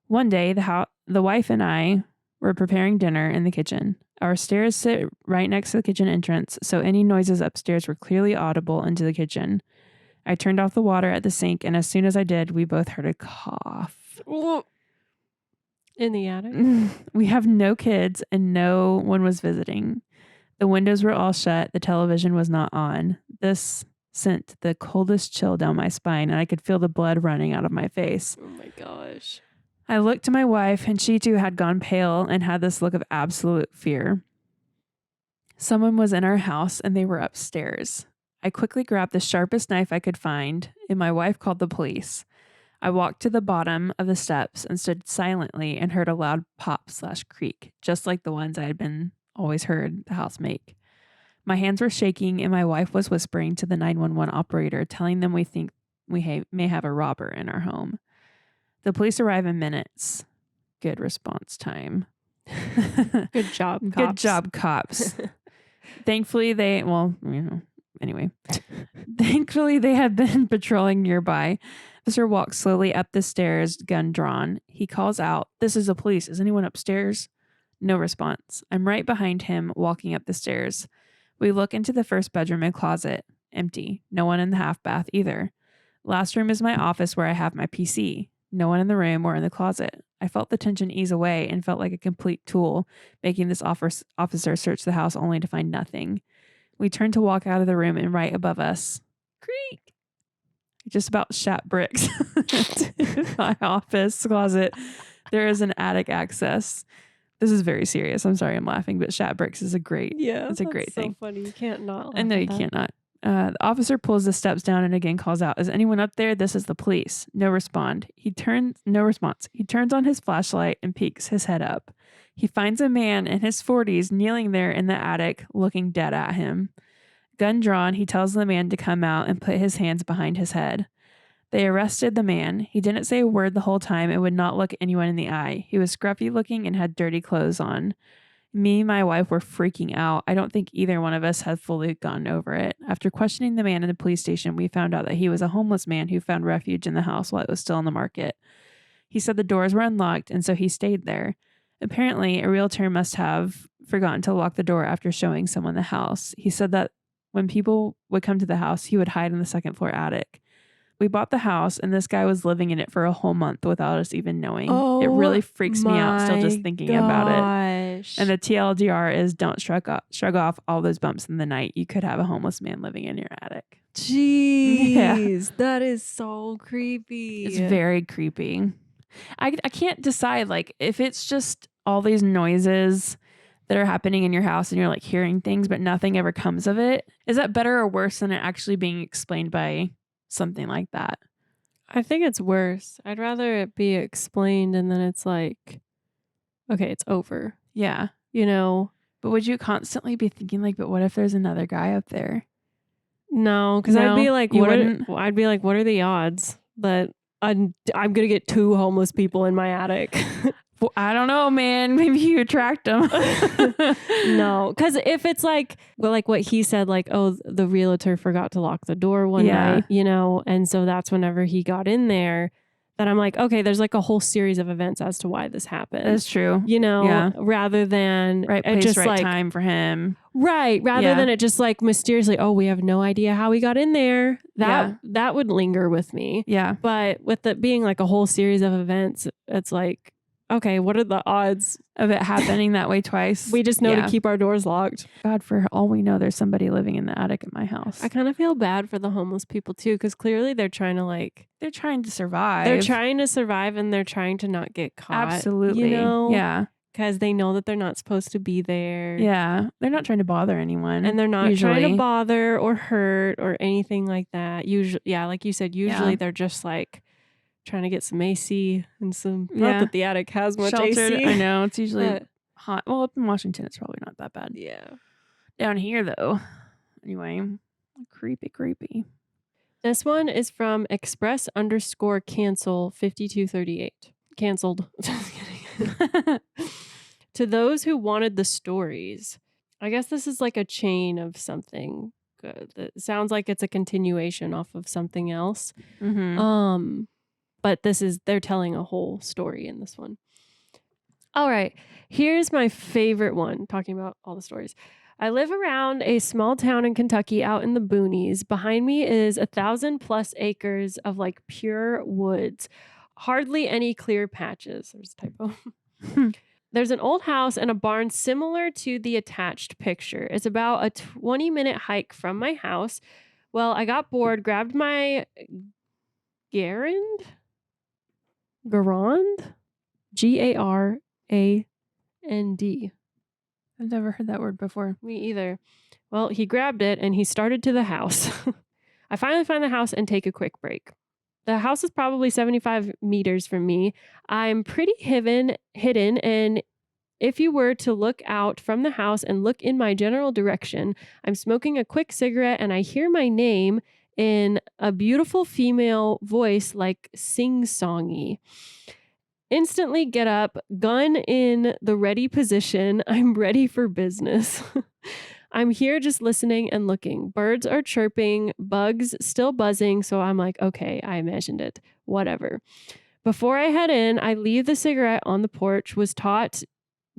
One day, the wife and I were preparing dinner in the kitchen. Our stairs sit right next to the kitchen entrance, so any noises upstairs were clearly audible into the kitchen. I turned off the water at the sink, and as soon as I did, we both heard a cough. In the attic? We have no kids, and no one was visiting. The windows were all shut. The television was not on. This sent the coldest chill down my spine, and I could feel the blood running out of my face. Oh my gosh. I looked to my wife, and she too had gone pale and had this look of absolute fear. Someone was in our house, and they were upstairs. I quickly grabbed the sharpest knife I could find, and my wife called the police. I walked to the bottom of the steps and stood silently and heard a loud pop/creak, just like the ones I had always heard the house make. My hands were shaking, and my wife was whispering to the 911 operator, telling them we think we may have a robber in our home. The police arrive in minutes. Good response time. Good job, cops. Good job, cops. Thankfully, Anyway, thankfully they had been patrolling nearby. Officer walks slowly up the stairs, gun drawn. He calls out, "This is the police. Is anyone upstairs?" No response. I'm right behind him, walking up the stairs. We look into the first bedroom and closet. Empty. No one in the half bath either. Last room is my office where I have my PC. No one in the room or in the closet. I felt the tension ease away and felt like a complete tool, making this officer search the house only to find nothing. We turned to walk out of the room, and right above us, creak, just about shat bricks. My office closet. There is an attic access. This is very serious. I'm sorry I'm laughing, but shat bricks is a great, it's a great thing. So funny. You can't not. I know you can't not. The officer pulls the steps down and again calls out, "Is anyone up there? This is the police." No response. No response. He turns on his flashlight and peeks his head up. He finds a man in his 40s kneeling there in the attic, looking dead at him. Gun drawn, he tells the man to come out and put his hands behind his head. They arrested the man. He didn't say a word the whole time and would not look anyone in the eye. He was scruffy looking and had dirty clothes on. Me and my wife were freaking out. I don't think either one of us had fully gotten over it. After questioning the man in the police station, we found out that he was a homeless man who found refuge in the house while it was still on the market. He said the doors were unlocked, and so he stayed there. Apparently, a realtor must have forgotten to lock the door after showing someone the house. He said that when people would come to the house, he would hide in the second floor attic. We bought the house, and this guy was living in it for a whole month without us even knowing. It really freaks me out still just thinking about it. And the TLDR is don't shrug off all those bumps in the night. You could have a homeless man living in your attic. Jeez, that is so creepy. It's very creepy. I can't decide, like, if it's just all these noises that are happening in your house and you're like hearing things, but nothing ever comes of it. Is that better or worse than it actually being explained by something like that? I think it's worse. I'd rather it be explained and then it's like, okay, it's over. Yeah. You know? But would you constantly be thinking like, but what if there's another guy up there? No, because I'd be like, I'd be like, what are the odds that I'm gonna get 2 homeless people in my attic? Well, I don't know, man. Maybe you attract them. No, because if it's like, well, like what he said, like, oh, the realtor forgot to lock the door one night, you know, and so that's whenever he got in there. That I'm like, okay, there's like a whole series of events as to why this happened. That's true. You know, rather than right place, just right like, time for him. Right. Rather than it just like mysteriously, oh, we have no idea how he got in there. That would linger with me. Yeah. But with it being like a whole series of events, it's like, okay, what are the odds of it happening that way twice? We just know to keep our doors locked. God, for all we know, there's somebody living in the attic at my house. I kind of feel bad for the homeless people too, because clearly they're trying to survive. They're trying to survive and they're trying to not get caught. Absolutely. You know? Yeah. Because they know that they're not supposed to be there. Yeah. They're not trying to bother anyone. And they're not trying to bother or hurt or anything like that. Usually, like you said, they're just like trying to get some AC and some, not that the attic has much sheltered. AC. I know. It's usually hot. Well, up in Washington, it's probably not that bad. Yeah. Down here, though. Anyway, creepy. This one is from express_cancel 5238. Canceled. Just kidding. To those who wanted the stories. I guess this is like a chain of something good. It sounds like it's a continuation off of something else. Mm-hmm. But they're telling a whole story in this one. All right. Here's my favorite one, talking about all the stories. I live around a small town in Kentucky out in the boonies. Behind me is 1,000+ acres of like pure woods. Hardly any clear patches. There's a typo. There's an old house and a barn similar to the attached picture. It's about a 20-minute hike from my house. Well, I got bored, grabbed my Garand? Garand? I've never heard that word before. Me either. Well, he grabbed it and he started to the house. I finally find the house and take a quick break. The house is probably 75 meters from me. I'm pretty hidden, and if you were to look out from the house and look in my general direction, I'm smoking a quick cigarette and I hear my name in a beautiful female voice, like sing-songy. Instantly get up, gun in the ready position. I'm ready for business. I'm here just listening and looking. Birds are chirping, bugs still buzzing. So I'm like, okay, I imagined it. Whatever. Before I head in, I leave the cigarette on the porch, was taught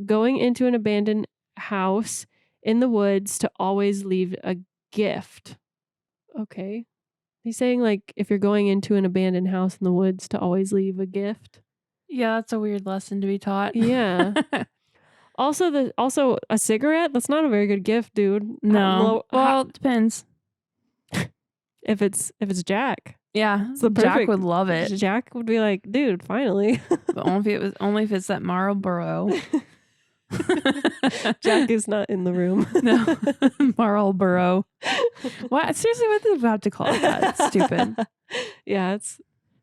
going into an abandoned house in the woods to always leave a gift. Okay. He's saying like if you're going into an abandoned house in the woods to always leave a gift. Yeah, that's a weird lesson to be taught. Yeah. Also a cigarette, that's not a very good gift, dude. No. Well, it depends. If it's Jack. Yeah. It's the Jack perfect- would love it. Jack would be like, dude, finally. But only if it's that Marlboro. Jack is not in the room. No. Marlboro. What? Seriously, what do they have to call it that? It's stupid. Yeah, it's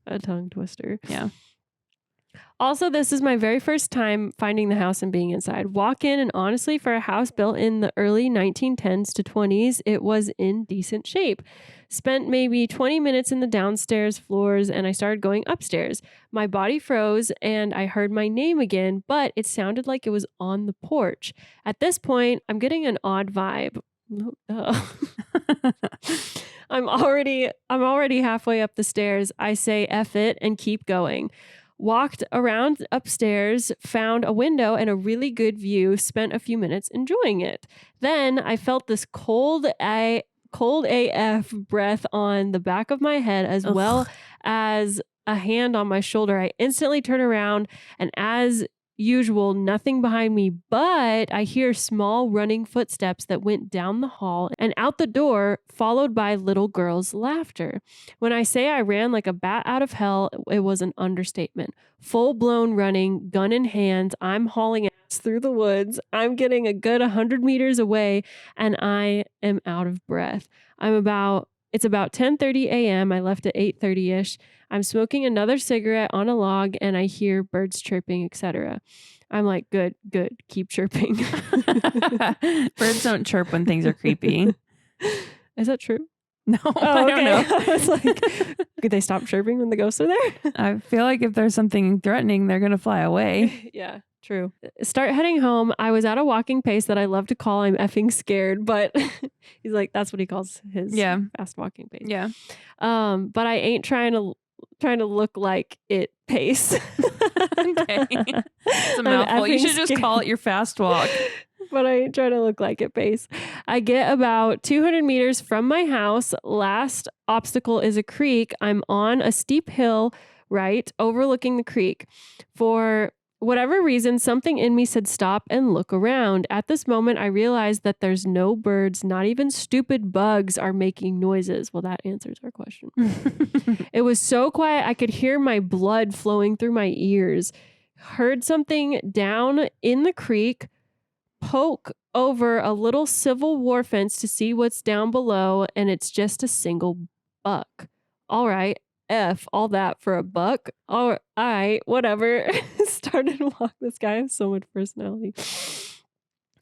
a tongue twister. Yeah. Also, this is my very first time finding the house and being inside. Walk in, and honestly, for a house built in the early 1910s to 20s, it was in decent shape. Spent maybe 20 minutes in the downstairs floors, and I started going upstairs. My body froze, and I heard my name again, but it sounded like it was on the porch. At this point, I'm getting an odd vibe. I'm already halfway up the stairs. I say F it and keep going. Walked around upstairs, found a window and a really good view, spent a few minutes enjoying it. Then I felt this cold AF breath on the back of my head as well as a hand on my shoulder. I instantly turn around, and as usual, nothing behind me, but I hear small running footsteps that went down the hall and out the door, followed by little girls' laughter. When I say I ran like a bat out of hell, it was an understatement. Full-blown running, gun in hand, I'm hauling ass through the woods. I'm getting a good 100 meters away, and I am out of breath. It's about 10:30 a.m. I left at 8:30ish. I'm smoking another cigarette on a log, and I hear birds chirping, etc. I'm like, good, keep chirping. Birds don't chirp when things are creepy. Is that true? No, I don't know. I was like, could they stop chirping when the ghosts are there? I feel like if there's something threatening, they're going to fly away. Yeah, true. Start heading home. I was at a walking pace that I love to call I'm effing scared, but he's like, that's what he calls his fast walking pace. Yeah. But I ain't trying to look like it pace. Okay. It's a mouthful. You should just call it your fast walk. But I ain't trying to look like it pace. I get about 200 meters from my house. Last obstacle is a creek. I'm on a steep hill, right, overlooking the creek. For whatever reason, something in me said stop and look around. At this moment, I realized that there's no birds, not even stupid bugs are making noises. Well, that answers our question. It was so quiet, I could hear my blood flowing through my ears. Heard something down in the creek, poke over a little Civil War fence to see what's down below, and it's just a single buck. All right. F all that for a buck. All right, whatever. Started walking. This guy has so much personality.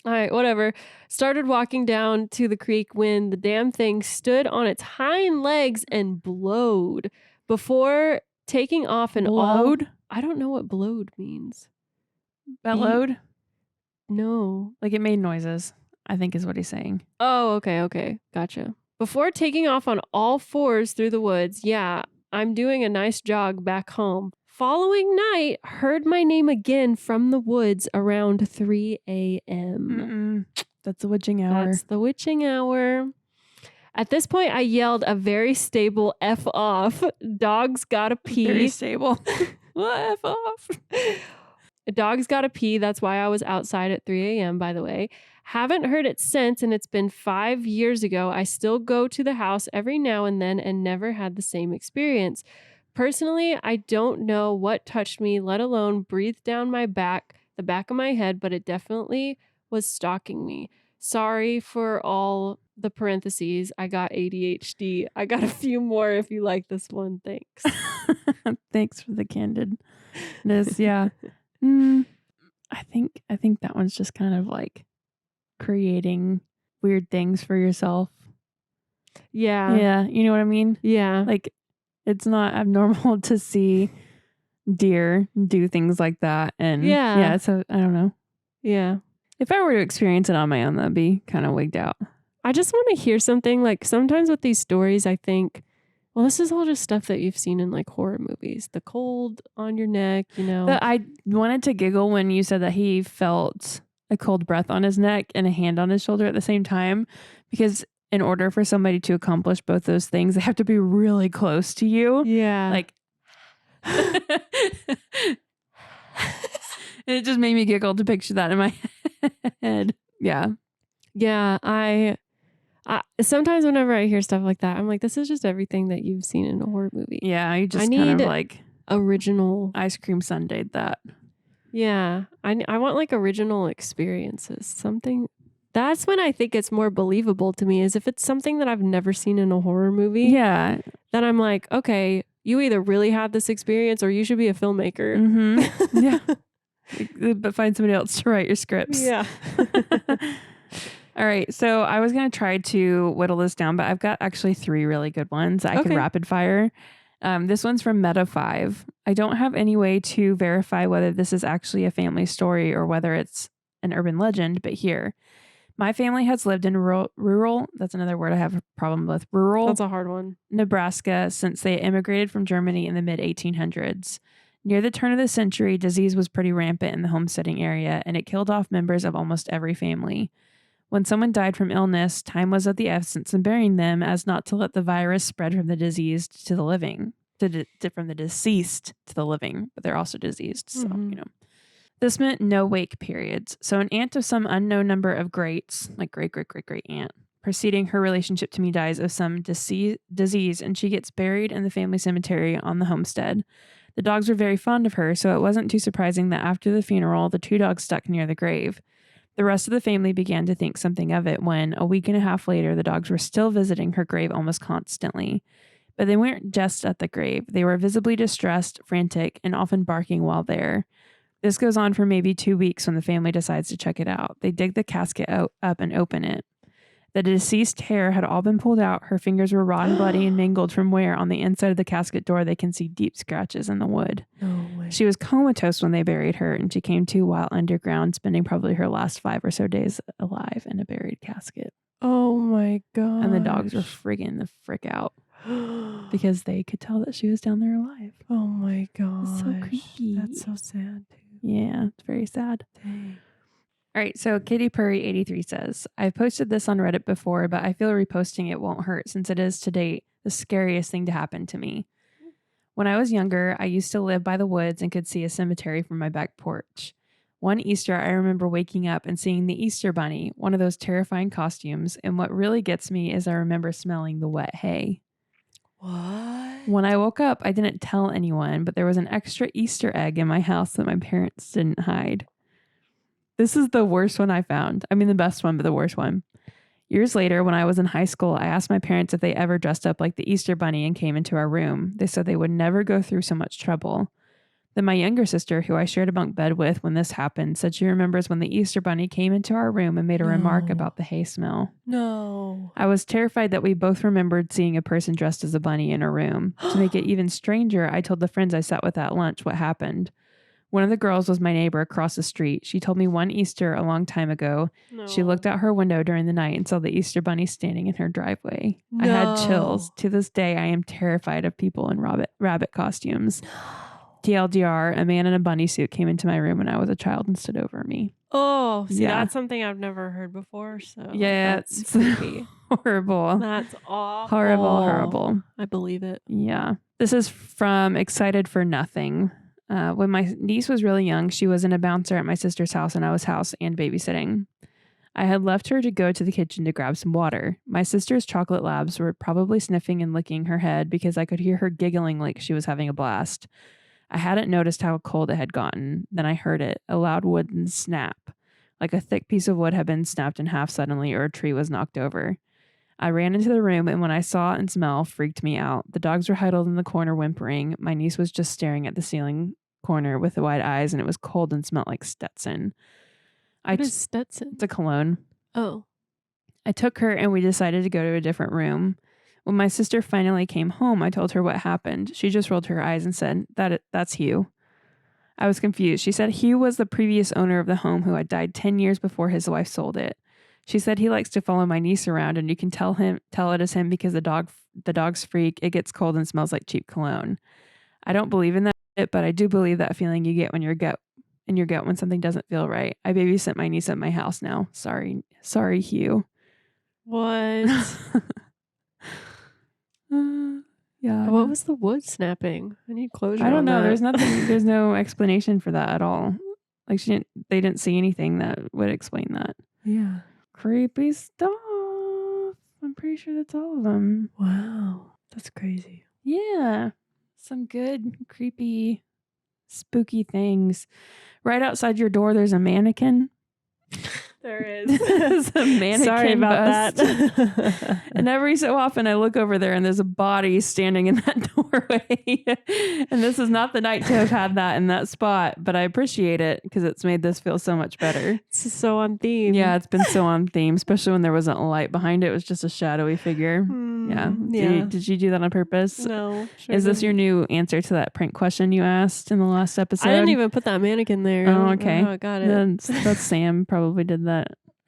All right, whatever. Started walking down to the creek when the damn thing stood on its hind legs and blowed before taking off and Blowed? I don't know what blowed means. Bellowed? No. Like it made noises, I think is what he's saying. Oh, okay. Gotcha. Before taking off on all fours through the woods, yeah, I'm doing a nice jog back home. Following night, heard my name again from the woods around 3 a.m. That's the witching hour. That's the witching hour. At this point, I yelled a very stable F off. Dogs gotta pee. Very stable. F off. Dogs gotta pee. That's why I was outside at 3 a.m., by the way. Haven't heard it since, and it's been 5 years ago. I still go to the house every now and then and never had the same experience. Personally, I don't know what touched me, let alone breathed down my back, the back of my head, but it definitely was stalking me. Sorry for all the parentheses. I got ADHD. I got a few more if you like this one. Thanks. Thanks for the candidness. Yeah. I think that one's just kind of like creating weird things for yourself. Yeah. Yeah. You know what I mean? Yeah. Like it's not abnormal to see deer do things like that. And yeah, so I don't know. Yeah. If I were to experience it on my own, that'd be kind of wigged out. I just want to hear something. Like sometimes with these stories, I think, well, this is all just stuff that you've seen in like horror movies. The cold on your neck, But I wanted to giggle when you said that he felt a cold breath on his neck and a hand on his shoulder at the same time, because in order for somebody to accomplish both those things, they have to be really close to you. Yeah. Like, it just made me giggle to picture that in my head. Yeah. Yeah. I sometimes whenever I hear stuff like that, I'm like, this is just everything that you've seen in a horror movie. Yeah. You just I kind of need like original ice cream sundaed that. Yeah. I want like original experiences. Something that's when I think it's more believable to me, is if it's something that I've never seen in a horror movie. Yeah. Then I'm like, okay, you either really had this experience or you should be a filmmaker. Mm-hmm. Yeah. But find somebody else to write your scripts. Yeah. All right. So I was going to try to whittle this down, but I've got actually 3 really good ones I can rapid fire. This one's from Meta5. I don't have any way to verify whether this is actually a family story or whether it's an urban legend, but here. My family has lived in rural, that's another word I have a problem with, rural That's a hard one. Nebraska since they immigrated from Germany in the mid-1800s. Near the turn of the century, disease was pretty rampant in the homesteading area, and it killed off members of almost every family. When someone died from illness, time was of the essence in burying them, as not to let the virus spread from the diseased to the living, from the deceased to the living, but they're also diseased. So, This meant no wake periods. So an aunt of some unknown number of greats, like great aunt, preceding her relationship to me dies of some disease, and she gets buried in the family cemetery on the homestead. The dogs were very fond of her, so it wasn't too surprising that after the funeral, the 2 dogs stuck near the grave. The rest of the family began to think something of it when, a week and a half later, the dogs were still visiting her grave almost constantly. But they weren't just at the grave. They were visibly distressed, frantic, and often barking while there. This goes on for maybe 2 weeks when the family decides to check it out. They dig the casket up and open it. The deceased hair had all been pulled out. Her fingers were raw and bloody and mangled from where, on the inside of the casket door, they can see deep scratches in the wood. No way. She was comatose when they buried her, and she came to while underground, spending probably her last 5 or so days alive in a buried casket. Oh my god. And the dogs were friggin' the frick out because they could tell that she was down there alive. Oh my god. It's so creepy. That's so sad too. Yeah, it's very sad. Dang. All right, so Kitty Purry 83 says, I've posted this on Reddit before, but I feel reposting it won't hurt since it is to date the scariest thing to happen to me. When I was younger, I used to live by the woods and could see a cemetery from my back porch. One Easter, I remember waking up and seeing the Easter Bunny, one of those terrifying costumes, and what really gets me is I remember smelling the wet hay. What? When I woke up, I didn't tell anyone, but there was an extra Easter egg in my house that my parents didn't hide. This is the worst one I found. I mean, the best one, but the worst one. Years later, when I was in high school, I asked my parents if they ever dressed up like the Easter Bunny and came into our room. They said they would never go through so much trouble. Then my younger sister, who I shared a bunk bed with when this happened, said she remembers when the Easter Bunny came into our room and made a remark about the hay smell. No. I was terrified that we both remembered seeing a person dressed as a bunny in our room. To make it even stranger, I told the friends I sat with at lunch what happened. One of the girls was my neighbor across the street. She told me one Easter a long time ago, she looked out her window during the night and saw the Easter Bunny standing in her driveway. No. I had chills. To this day, I am terrified of people in rabbit costumes. TLDR, a man in a bunny suit came into my room when I was a child and stood over me. Oh, see, Yeah. that's something I've never heard before. So Yeah, that's it's creepy. horrible. That's awful. Horrible. I believe it. Yeah. This is from Excited for Nothing. When my niece was really young, she was in a bouncer at my sister's house and I was house and babysitting. I had left her to go to the kitchen to grab some water. My sister's chocolate labs were probably sniffing and licking her head because I could hear her giggling like she was having a blast. I hadn't noticed how cold it had gotten. Then I heard it, a loud wooden snap, like a thick piece of wood had been snapped in half suddenly or a tree was knocked over. I ran into the room, and when I saw and smell, freaked me out. The dogs were huddled in the corner whimpering. My niece was just staring at the ceiling corner with the wide eyes, and it was cold and smelled like Stetson. What is Stetson? It's a cologne. Oh. I took her, and we decided to go to a different room. When my sister finally came home, I told her what happened. She just rolled her eyes and said, That's Hugh. I was confused. She said Hugh was the previous owner of the home who had died 10 years before his wife sold it. She said he likes to follow my niece around, and you can tell it is him because the dog's freak. It gets cold and smells like cheap cologne. I don't believe in that, but I do believe that feeling you get in your gut when something doesn't feel right. I babysit my niece at my house now. Sorry, Hugh. What? Yeah. What was the wood snapping? I need closure. I don't know. That. There's nothing. There's no explanation for that at all. Like they didn't see anything that would explain that. Yeah. Creepy stuff. I'm pretty sure that's all of them. Wow. That's crazy. Yeah. Some good, creepy, spooky things. Right outside your door, there's a mannequin. There is. There's a mannequin. Sorry about bust. that. And every so often I look over there and there's a body standing in that doorway. And this is not the night to have had that in that spot, but I appreciate it because it's made this feel so much better. It's so on theme. Yeah, it's been so on theme, especially when there wasn't a light behind it. It was just a shadowy figure. Yeah. Did you do that on purpose? No. Sure Is this your new answer to that prank question you asked in the last episode? I didn't even put that mannequin there. Oh, okay. I got it. That's Sam probably did that.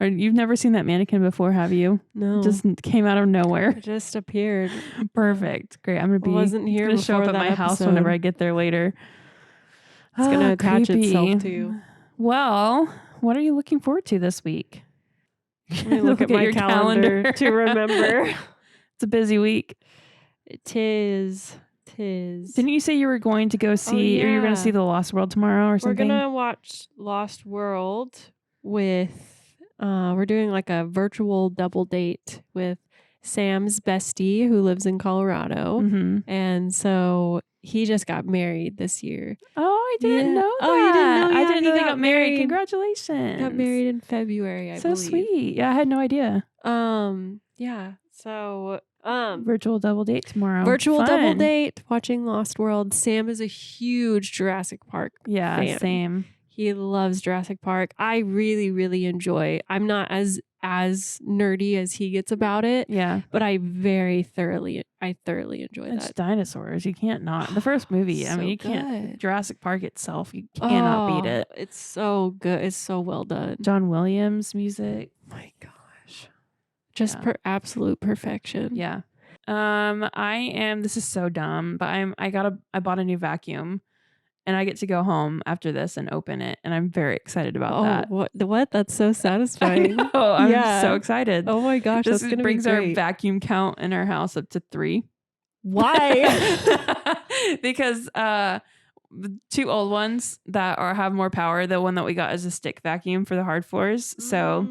Or you've never seen that mannequin before, have you? No. It just came out of nowhere. It just appeared. Perfect. Great. I'm Wasn't here gonna show up before at my that house episode. whenever I get there later. It's going to attach creepy. itself to you. Well, what are you looking forward to this week? Let me look at my your calendar to remember. It's a busy week. Tis. Didn't you say you were going to go see, or you were going to yeah. see The Lost World tomorrow or We're something? going to watch Lost World with, we're doing like a virtual double date with Sam's bestie who lives in Colorado. Mm-hmm. And so he just got married this year. Oh, I didn't know that. Oh, you didn't know? I Yeah, didn't know he they got got married. married. Congratulations. Got married in February, I so believe. sweet. Yeah, I had no idea. Yeah. So, Virtual double date tomorrow. virtual Fun. double date watching Lost World. Sam is a huge Jurassic Park Yeah, fan. same. He loves Jurassic Park. I really, really enjoy. I'm not as nerdy as he gets about it, Yeah. but I thoroughly enjoy It's that. dinosaurs. You can't not. The first movie, I So mean, you can't. good. Jurassic Park itself, you cannot beat it. It's so good. It's so well done. John Williams music. My gosh. Just Yeah. absolute perfection. Yeah. This is so dumb, but I bought a new vacuum and I get to go home after this and open it. And I'm very excited about that. What? That's so I satisfying. know. I'm Yeah. so excited. Oh my gosh, This that's gonna brings be our great. vacuum count in our house up to 3. Why? Because the 2 old ones that have more power. The one that we got is a stick vacuum for the hard floors. So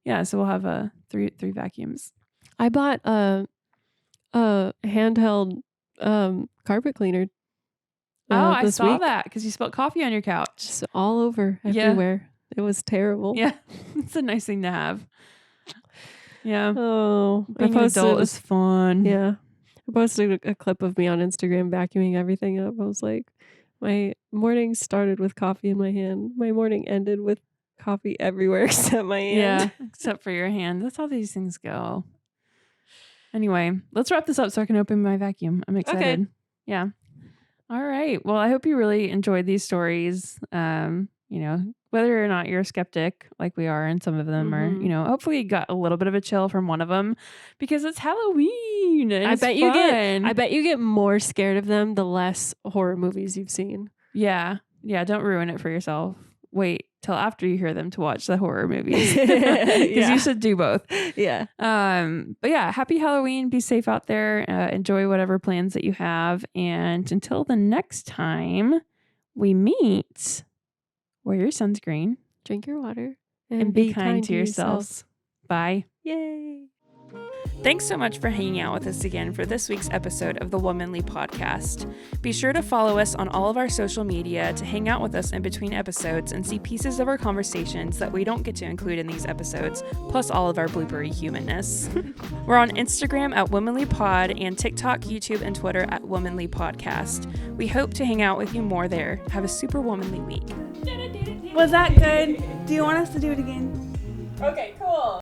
yeah, so we'll have 3 vacuums. I bought a handheld carpet cleaner. I this saw week. that because you spilled coffee on your couch. Just all over, Yeah. everywhere. It was terrible. Yeah, it's a nice thing to have. Yeah, Oh, being an adult is fun. Yeah. I posted a clip of me on Instagram vacuuming everything up. I was like, my morning started with coffee in my hand. My morning ended with coffee everywhere except my hand. Yeah, except for your hand. That's how these things go. Anyway, let's wrap this up so I can open my vacuum. I'm excited. Yeah. All right. Well, I hope you really enjoyed these stories. Whether or not you're a skeptic like we are in some of them, or, hopefully you got a little bit of a chill from one of them because it's Halloween. And I it's bet fun. you get more scared of them the less horror movies you've seen. Yeah. Yeah. Don't ruin it for yourself. Wait till after you hear them to watch the horror movies because you should do both. Yeah. But yeah, happy Halloween. Be safe out there. Enjoy whatever plans that you have. And until the next time we meet, wear your sunscreen Drink your water and be kind to yourselves. Bye. Yay. Thanks so much for hanging out with us again for this week's episode of the Womanly Podcast. Be sure to follow us on all of our social media to hang out with us in between episodes and see pieces of our conversations that we don't get to include in these episodes, plus all of our bloopery humanness. We're on Instagram at Womanly Pod and TikTok, YouTube, and Twitter at Womanly Podcast. We hope to hang out with you more there. Have a super womanly week. Was that good? Do you want us to do it again? Okay, cool.